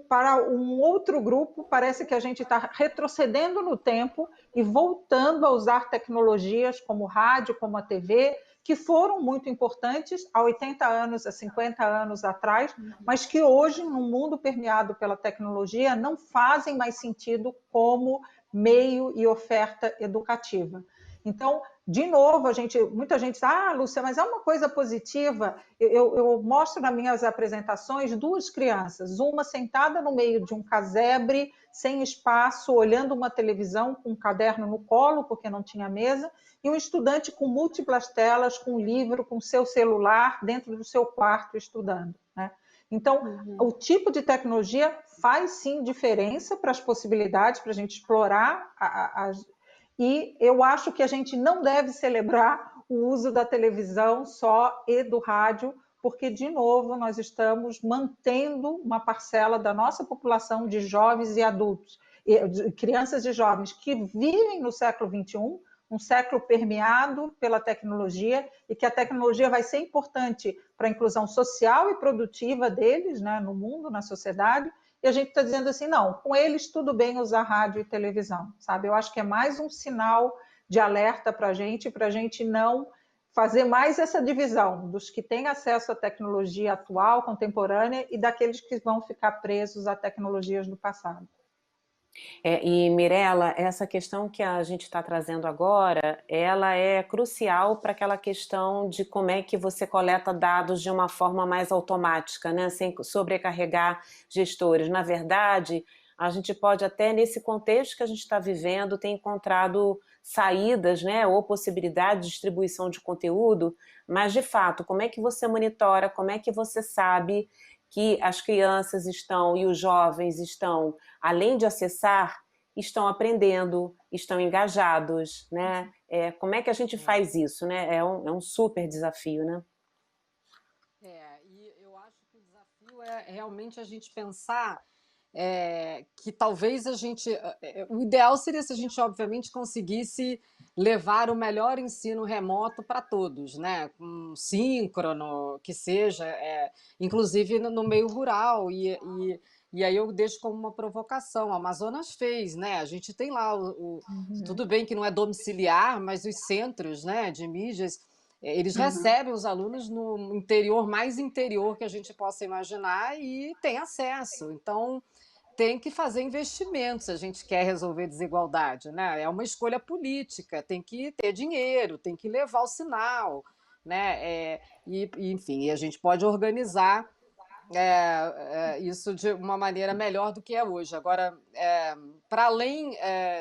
para um outro grupo, parece que a gente está retrocedendo no tempo e voltando a usar tecnologias como o rádio, como a TV, que foram muito importantes há 80 anos, há 50 anos atrás, mas que hoje, no mundo permeado pela tecnologia, não fazem mais sentido como meio e oferta educativa. Então, de novo, muita gente diz, Lúcia, mas é uma coisa positiva. Eu mostro nas minhas apresentações duas crianças, uma sentada no meio de um casebre, sem espaço, olhando uma televisão, com um caderno no colo, porque não tinha mesa, e um estudante com múltiplas telas, com um livro, com seu celular, dentro do seu quarto, estudando, né? Então, o tipo de tecnologia faz sim diferença para as possibilidades, para a gente explorar e eu acho que a gente não deve celebrar o uso da televisão só e do rádio, porque, de novo, nós estamos mantendo uma parcela da nossa população de jovens e adultos, de crianças e jovens que vivem no século XXI, um século permeado pela tecnologia, e que a tecnologia vai ser importante para a inclusão social e produtiva deles, né, no mundo, na sociedade, e a gente está dizendo assim, não, com eles tudo bem usar rádio e televisão, sabe? Eu acho que é mais um sinal de alerta para a gente não fazer mais essa divisão dos que têm acesso à tecnologia atual, contemporânea, e daqueles que vão ficar presos a tecnologias do passado. E Mirela, essa questão que a gente está trazendo agora, ela é crucial para aquela questão de como é que você coleta dados de uma forma mais automática, né? Sem sobrecarregar gestores. Na verdade, a gente pode até, nesse contexto que a gente está vivendo, ter encontrado saídas, né, ou possibilidade de distribuição de conteúdo, mas, de fato, como é que você monitora, como é que você sabe que as crianças estão e os jovens estão, além de acessar, estão aprendendo, estão engajados, né? Como é que a gente faz isso, né? É um super desafio, né? E eu acho que o desafio é realmente a gente pensar que talvez o ideal seria se a gente, obviamente, conseguisse levar o melhor ensino remoto para todos, né? Com síncrono, que seja, inclusive no meio rural. E aí eu deixo como uma provocação. A Amazonas fez, né? A gente tem lá tudo bem que não é domiciliar, mas os centros, né, de mídias, eles recebem os alunos no interior, mais interior que a gente possa imaginar, e tem acesso. Então, tem que fazer investimentos se a gente quer resolver desigualdade, né? É uma escolha política, tem que ter dinheiro, tem que levar o sinal, né? Enfim, a gente pode organizar isso de uma maneira melhor do que é hoje. Agora, para além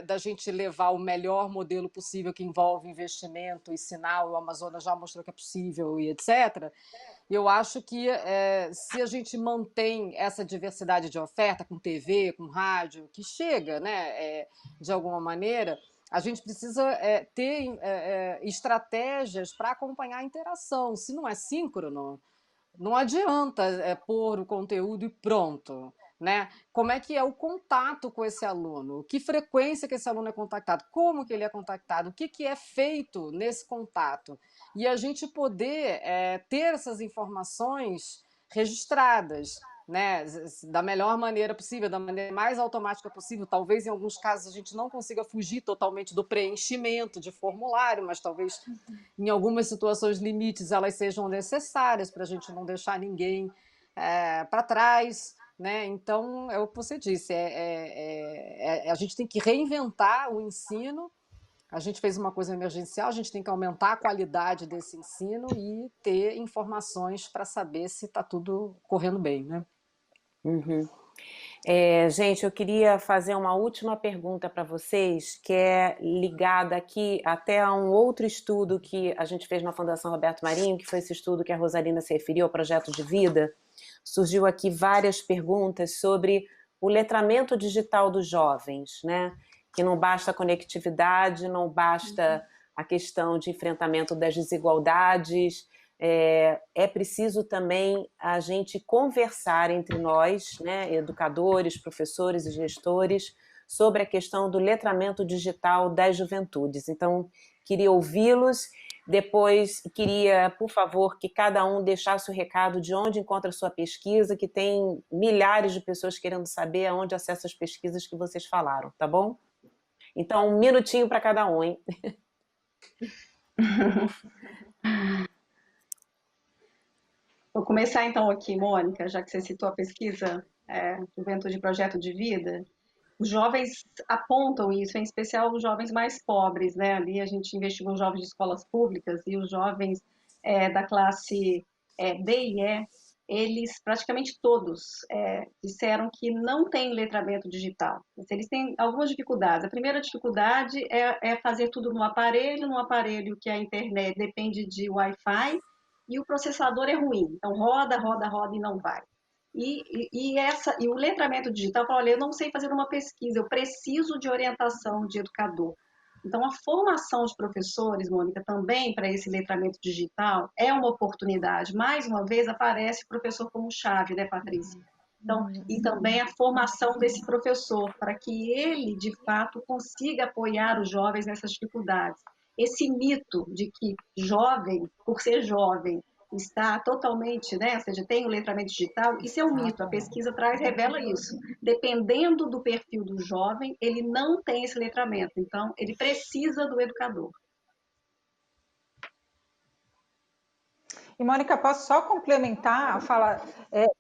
da gente levar o melhor modelo possível, que envolve investimento e sinal, o Amazonas já mostrou que é possível e etc., eu acho que se a gente mantém essa diversidade de oferta com TV, com rádio, que chega, né, de alguma maneira, a gente precisa ter estratégias para acompanhar a interação. Se não é síncrono, não adianta pôr o conteúdo e pronto, né? Como é que é o contato com esse aluno? Que frequência que esse aluno é contactado? Como que ele é contactado? O que é feito nesse contato? e a gente poder ter essas informações registradas, né, da melhor maneira possível, da maneira mais automática possível. Talvez em alguns casos a gente não consiga fugir totalmente do preenchimento de formulário, mas talvez em algumas situações limites elas sejam necessárias para a gente não deixar ninguém para trás, né? Então é o que você disse, a gente tem que reinventar o ensino. A gente fez uma coisa emergencial, a gente tem que aumentar a qualidade desse ensino e ter informações para saber se está tudo correndo bem, né? Uhum. Gente, eu queria fazer uma última pergunta para vocês, que é ligada aqui até a um outro estudo que a gente fez na Fundação Roberto Marinho, que foi esse estudo que a Rosalina se referiu ao projeto de vida. Surgiu aqui várias perguntas sobre o letramento digital dos jovens, né? Que não basta a conectividade, não basta a questão de enfrentamento das desigualdades, é preciso também a gente conversar entre nós, né, educadores, professores e gestores, sobre a questão do letramento digital das juventudes. Então, queria ouvi-los. Depois, queria, por favor, que cada um deixasse o recado de onde encontra a sua pesquisa, que tem milhares de pessoas querendo saber aonde acessa as pesquisas que vocês falaram, tá bom? Então, 1 minutinho para cada um, hein? Vou começar então aqui, Mônica, já que você citou a pesquisa Juventude Projeto de Vida. Os jovens apontam isso, em especial os jovens mais pobres, né? Ali a gente investigou os jovens de escolas públicas e os jovens da classe D e E, eles praticamente todos disseram que não têm letramento digital. Eles têm algumas dificuldades. A primeira dificuldade é fazer tudo num aparelho que a internet depende de Wi-Fi e o processador é ruim. Então roda e não vai. E o letramento digital, olha, eu não sei fazer uma pesquisa, eu preciso de orientação de educador. Então, a formação de professores, Mônica, também para esse letramento digital é uma oportunidade. Mais uma vez, aparece o professor como chave, né, Patrícia? Então, e também a formação desse professor, para que ele, de fato, consiga apoiar os jovens nessas dificuldades. Esse mito de que jovem, por ser jovem, está totalmente, né? Ou seja, tem o letramento digital, isso é um mito, a pesquisa revela isso. Dependendo do perfil do jovem, ele não tem esse letramento, então ele precisa do educador. E, Mônica, posso só complementar, falar,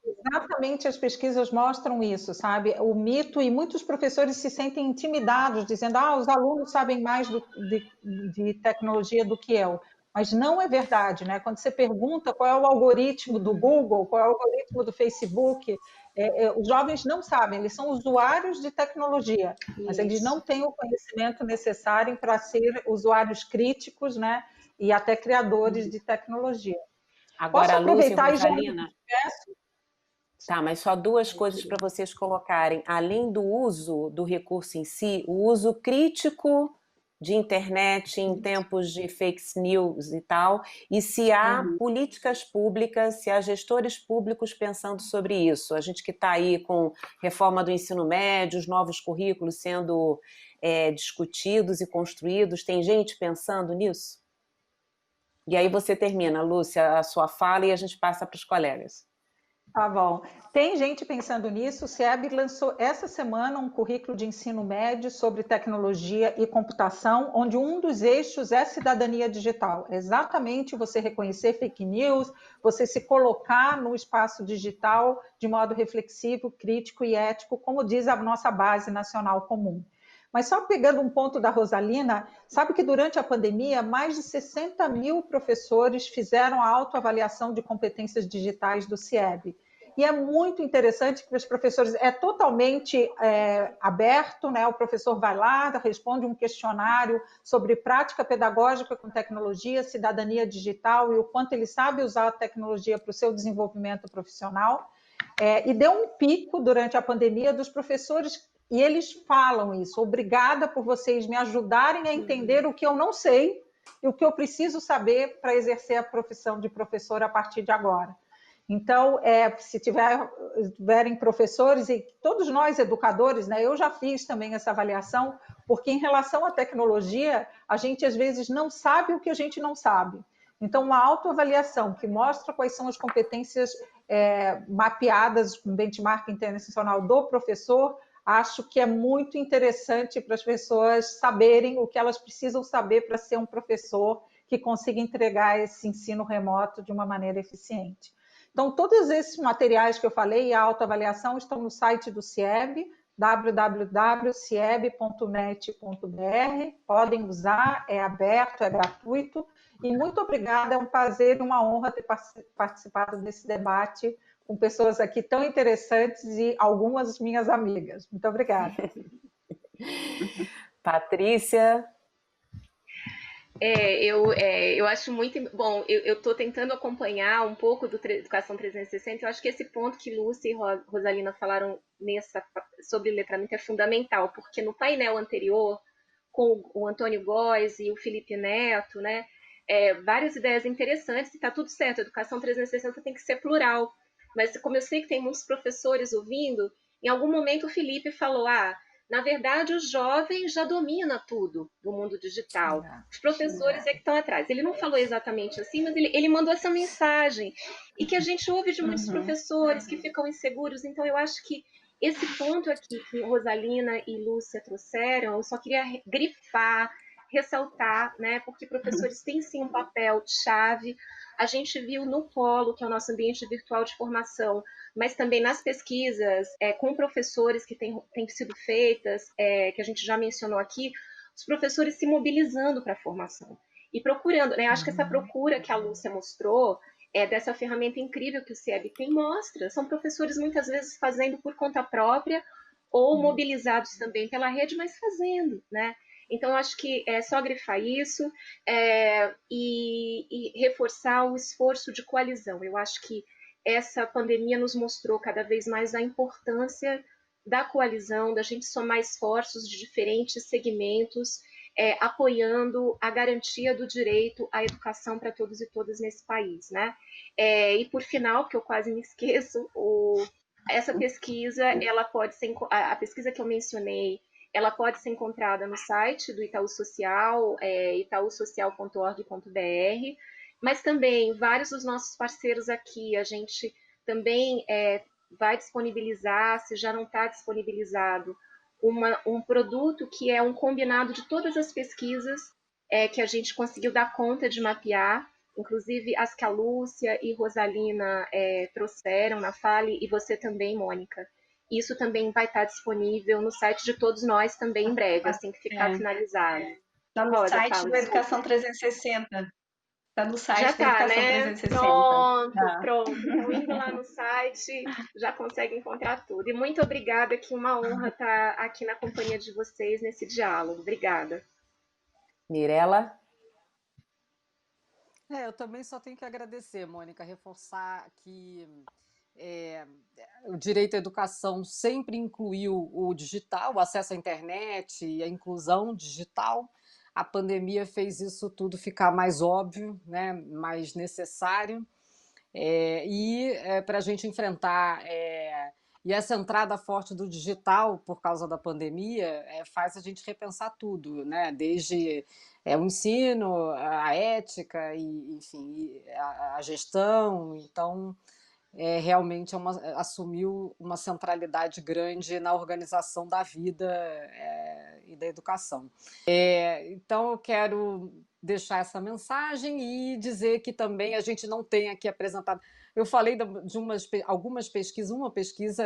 exatamente as pesquisas mostram isso, sabe? O mito, e muitos professores se sentem intimidados, dizendo, os alunos sabem mais de tecnologia do que eu. Mas não é verdade, né? Quando você pergunta qual é o algoritmo do Google, qual é o algoritmo do Facebook, os jovens não sabem, eles são usuários de tecnologia, mas eles não têm o conhecimento necessário para ser usuários críticos, né? E até criadores de tecnologia. Agora, posso aproveitar Lúcia e Rosalina? Tá, mas só duas coisas para vocês colocarem. Além do uso do recurso em si, o uso crítico de internet em tempos de fake news e tal, e se há políticas públicas, se há gestores públicos pensando sobre isso. A gente que está aí com reforma do ensino médio, os novos currículos sendo discutidos e construídos, tem gente pensando nisso? E aí você termina, Lúcia, a sua fala e a gente passa para os colegas. Tá bom. Tem gente pensando nisso. O CIEB lançou essa semana um currículo de ensino médio sobre tecnologia e computação, onde um dos eixos é cidadania digital. Exatamente você reconhecer fake news, você se colocar no espaço digital de modo reflexivo, crítico e ético, como diz a nossa base nacional comum. Mas só pegando um ponto da Rosalina, sabe que durante a pandemia, mais de 60 mil professores fizeram a autoavaliação de competências digitais do CIEB. E é muito interessante que os professores, é totalmente aberto, né? O professor vai lá, responde um questionário sobre prática pedagógica com tecnologia, cidadania digital e o quanto ele sabe usar a tecnologia para o seu desenvolvimento profissional. E deu um pico durante a pandemia dos professores. E eles falam isso, obrigada por vocês me ajudarem a entender o que eu não sei e o que eu preciso saber para exercer a profissão de professor a partir de agora. Então, se tiverem professores, e todos nós educadores, né, eu já fiz também essa avaliação, porque em relação à tecnologia, a gente às vezes não sabe o que a gente não sabe. Então, uma autoavaliação que mostra quais são as competências mapeadas com benchmark internacional do professor, acho que é muito interessante para as pessoas saberem o que elas precisam saber para ser um professor que consiga entregar esse ensino remoto de uma maneira eficiente. Então, todos esses materiais que eu falei e a autoavaliação estão no site do CIEB, www.cieb.net.br. Podem usar, é aberto, é gratuito. E muito obrigada, é um prazer e uma honra ter participado desse debate com pessoas aqui tão interessantes e algumas minhas amigas. Muito obrigada. Patrícia? Eu acho muito bom. Eu estou tentando acompanhar um pouco do Educação 360. Eu acho que esse ponto que Lúcia e Rosalina falaram sobre letramento é fundamental, porque no painel anterior, com o Antônio Góes e o Felipe Neto, né, várias ideias interessantes, e está tudo certo. A Educação 360 tem que ser plural. Mas como eu sei que tem muitos professores ouvindo, em algum momento o Felipe falou: na verdade, o jovem já domina tudo do mundo digital. Os professores é que estão atrás. Ele não falou exatamente assim, mas ele mandou essa mensagem. E que a gente ouve de muitos professores que ficam inseguros. Então, eu acho que esse ponto aqui que Rosalina e Lúcia trouxeram, eu só queria grifar, ressaltar, né? Porque professores têm sim um papel chave. A gente viu no Polo, que é o nosso ambiente virtual de formação, mas também nas pesquisas com professores que têm sido feitas, que a gente já mencionou aqui, os professores se mobilizando para a formação e procurando, né? Acho que essa procura que a Lúcia mostrou, dessa ferramenta incrível que o CIEB tem, mostra. São professores muitas vezes fazendo por conta própria ou mobilizados também pela rede, mas fazendo, né? Então, acho que é só grifar isso e reforçar o esforço de coalizão. Eu acho que essa pandemia nos mostrou cada vez mais a importância da coalizão, da gente somar esforços de diferentes segmentos, apoiando a garantia do direito à educação para todos e todas nesse país, né? E por final, que eu quase me esqueço, essa pesquisa, ela pode ser, a pesquisa que eu mencionei, ela pode ser encontrada no site do Itaú Social, itausocial.org.br, mas também vários dos nossos parceiros aqui, a gente também vai disponibilizar, se já não está disponibilizado, um produto que é um combinado de todas as pesquisas que a gente conseguiu dar conta de mapear, inclusive as que a Lúcia e Rosalina trouxeram na Fale, e você também, Mônica. Isso também vai estar disponível no site de todos nós também em breve, assim que ficar finalizado. Está no site do Educação 360. Está no site já da Educação, né? 360. Pronto. Então, indo lá no site, já consegue encontrar tudo. E muito obrigada, que uma honra estar aqui na companhia de vocês nesse diálogo. Obrigada. Mirela? Eu também só tenho que agradecer, Mônica, reforçar que o direito à educação sempre incluiu o digital, o acesso à internet e a inclusão digital. A pandemia fez isso tudo ficar mais óbvio, né, mais necessário. Para a gente enfrentar e essa entrada forte do digital por causa da pandemia faz a gente repensar tudo, né? Desde o ensino, a ética e, enfim, a gestão. Então, realmente assumiu uma centralidade grande na organização da vida e da educação. Então, eu quero deixar essa mensagem e dizer que também a gente não tem aqui apresentado. Eu falei de algumas pesquisas, uma pesquisa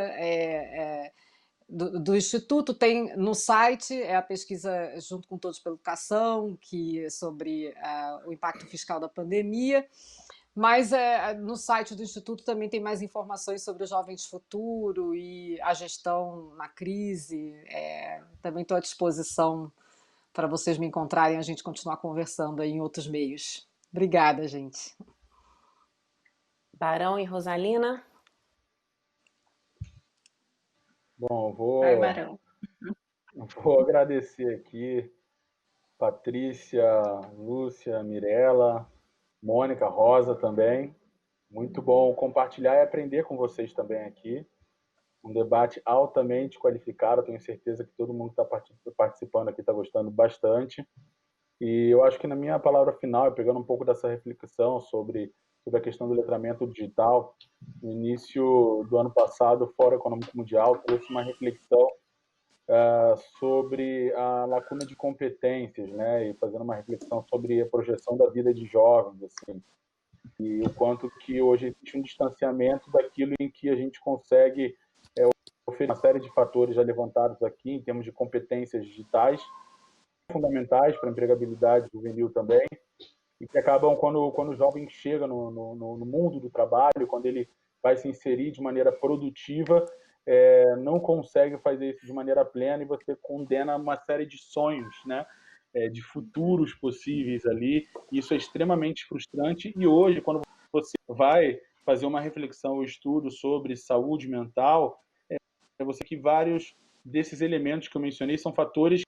do Instituto tem no site, a pesquisa Junto com Todos pela Educação, que é sobre o impacto fiscal da pandemia. Mas no site do Instituto também tem mais informações sobre os jovens de futuro e a gestão na crise. Também estou à disposição para vocês me encontrarem e a gente continuar conversando aí em outros meios. Obrigada, gente. Barão e Rosalina? Bom, vou agradecer aqui Patrícia, Lúcia, Mirela, Mônica, Rosa também. Muito bom compartilhar e aprender com vocês também aqui. Um debate altamente qualificado. Tenho certeza que todo mundo que está participando aqui está gostando bastante. E eu acho que na minha palavra final, pegando um pouco dessa reflexão sobre a questão do letramento digital, no início do ano passado, o Fórum Econômico Mundial trouxe uma reflexão sobre a lacuna de competências, né? E fazendo uma reflexão sobre a projeção da vida de jovens, assim, e o quanto que hoje existe um distanciamento daquilo em que a gente consegue oferecer uma série de fatores já levantados aqui, em termos de competências digitais, fundamentais para a empregabilidade juvenil também, e que acabam, quando o jovem chega no mundo do trabalho, quando ele vai se inserir de maneira produtiva, não consegue fazer isso de maneira plena e você condena uma série de sonhos, né? De futuros possíveis ali. Isso é extremamente frustrante. E hoje, quando você vai fazer uma reflexão ou estudo sobre saúde mental, você que vários desses elementos que eu mencionei são fatores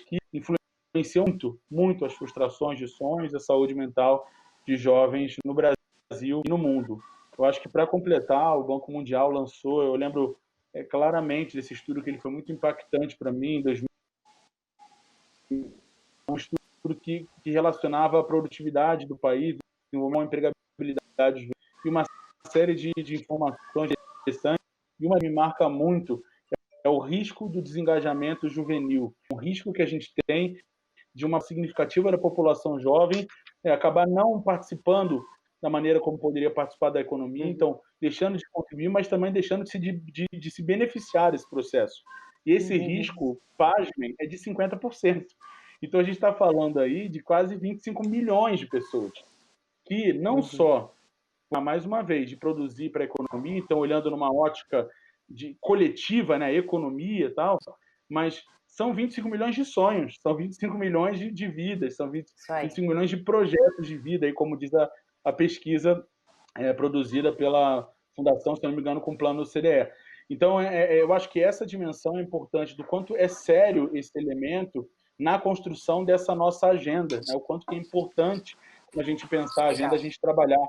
que influenciam muito, muito as frustrações de sonhos, a saúde mental de jovens no Brasil e no mundo. Eu acho que, para completar, o Banco Mundial lançou, eu lembro claramente desse estudo, que ele foi muito impactante para mim, em 2000, um estudo que relacionava a produtividade do país, uma empregabilidade e uma série de informações interessantes. E uma que me marca muito é o risco do desengajamento juvenil, um risco que a gente tem de uma significativa da população jovem acabar não participando da maneira como poderia participar da economia, então deixando de contribuir, mas também deixando de se beneficiar desse processo. E esse risco, pasmem, é de 50%. Então a gente está falando aí de quase 25 milhões de pessoas que não só, mais uma vez, de produzir para a economia, então olhando numa ótica de coletiva, né, economia e tal, mas são 25 milhões de sonhos, são 25 milhões de vidas, são 25 milhões de projetos de vida, aí, como diz a pesquisa produzida pela Fundação, se não me engano, com o plano CDE. Então, eu acho que essa dimensão é importante, do quanto é sério esse elemento na construção dessa nossa agenda, né? O quanto que é importante a gente pensar a agenda, a gente trabalhar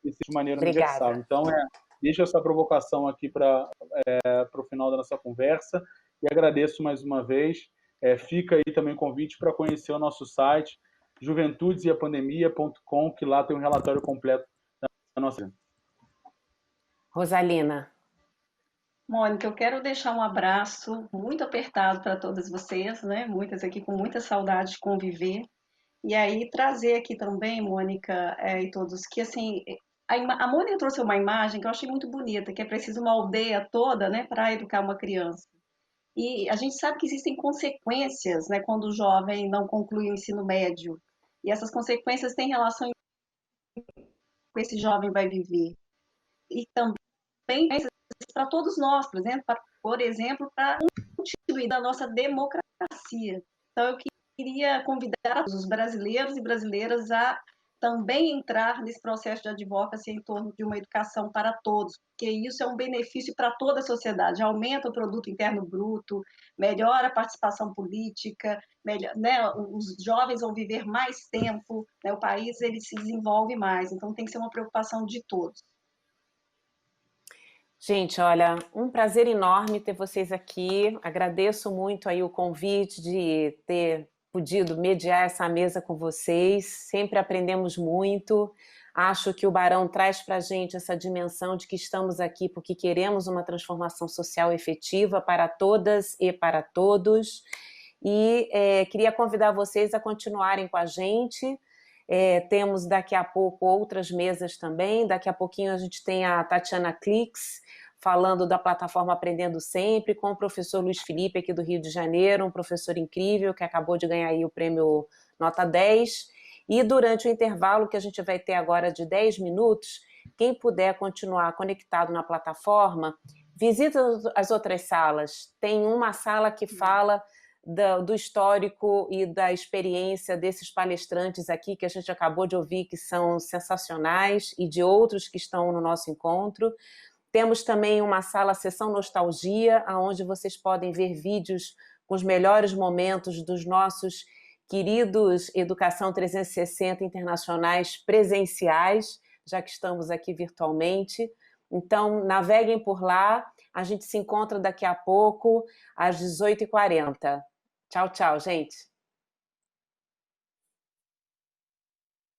isso de maneira universal. Então, deixo essa provocação aqui para o final da nossa conversa e agradeço mais uma vez. Fica aí também o convite para conhecer o nosso site, juventudeseapandemia.com, que lá tem um relatório completo da nossa. Rosalina. Mônica, eu quero deixar um abraço muito apertado para todas vocês, né? Muitas aqui com muita saudade de conviver. E aí trazer aqui também, Mônica, e todos, que assim, a Mônica trouxe uma imagem que eu achei muito bonita, que é preciso uma aldeia toda, né, para educar uma criança. E a gente sabe que existem consequências, né, quando o jovem não conclui o ensino médio. E essas consequências têm relação com esse jovem vai viver. E também para todos nós, por exemplo, para constituir da nossa democracia. Então, eu queria convidar os brasileiros e brasileiras a também entrar nesse processo de advocacy em torno de uma educação para todos, porque isso é um benefício para toda a sociedade, aumenta o produto interno bruto, melhora a participação política, né, os jovens vão viver mais tempo, né, o país ele se desenvolve mais, então tem que ser uma preocupação de todos. Gente, olha, um prazer enorme ter vocês aqui. Agradeço muito aí o convite de ter podido mediar essa mesa com vocês. Sempre aprendemos muito. Acho que o Barão traz para a gente essa dimensão de que estamos aqui porque queremos uma transformação social efetiva para todas e para todos. E queria convidar vocês a continuarem com a gente. Temos daqui a pouco outras mesas também. Daqui a pouquinho a gente tem a Tatiana Clix, falando da plataforma Aprendendo Sempre, com o professor Luiz Felipe, aqui do Rio de Janeiro, um professor incrível, que acabou de ganhar aí o prêmio Nota 10. E durante o intervalo que a gente vai ter agora de 10 minutos, quem puder continuar conectado na plataforma, visita as outras salas. Tem uma sala que fala do histórico e da experiência desses palestrantes aqui, que a gente acabou de ouvir, que são sensacionais, e de outros que estão no nosso encontro. Temos também uma sala Sessão Nostalgia, onde vocês podem ver vídeos com os melhores momentos dos nossos queridos Educação 360 internacionais presenciais, já que estamos aqui virtualmente. Então, naveguem por lá. A gente se encontra daqui a pouco, às 18h40. Tchau, tchau, gente.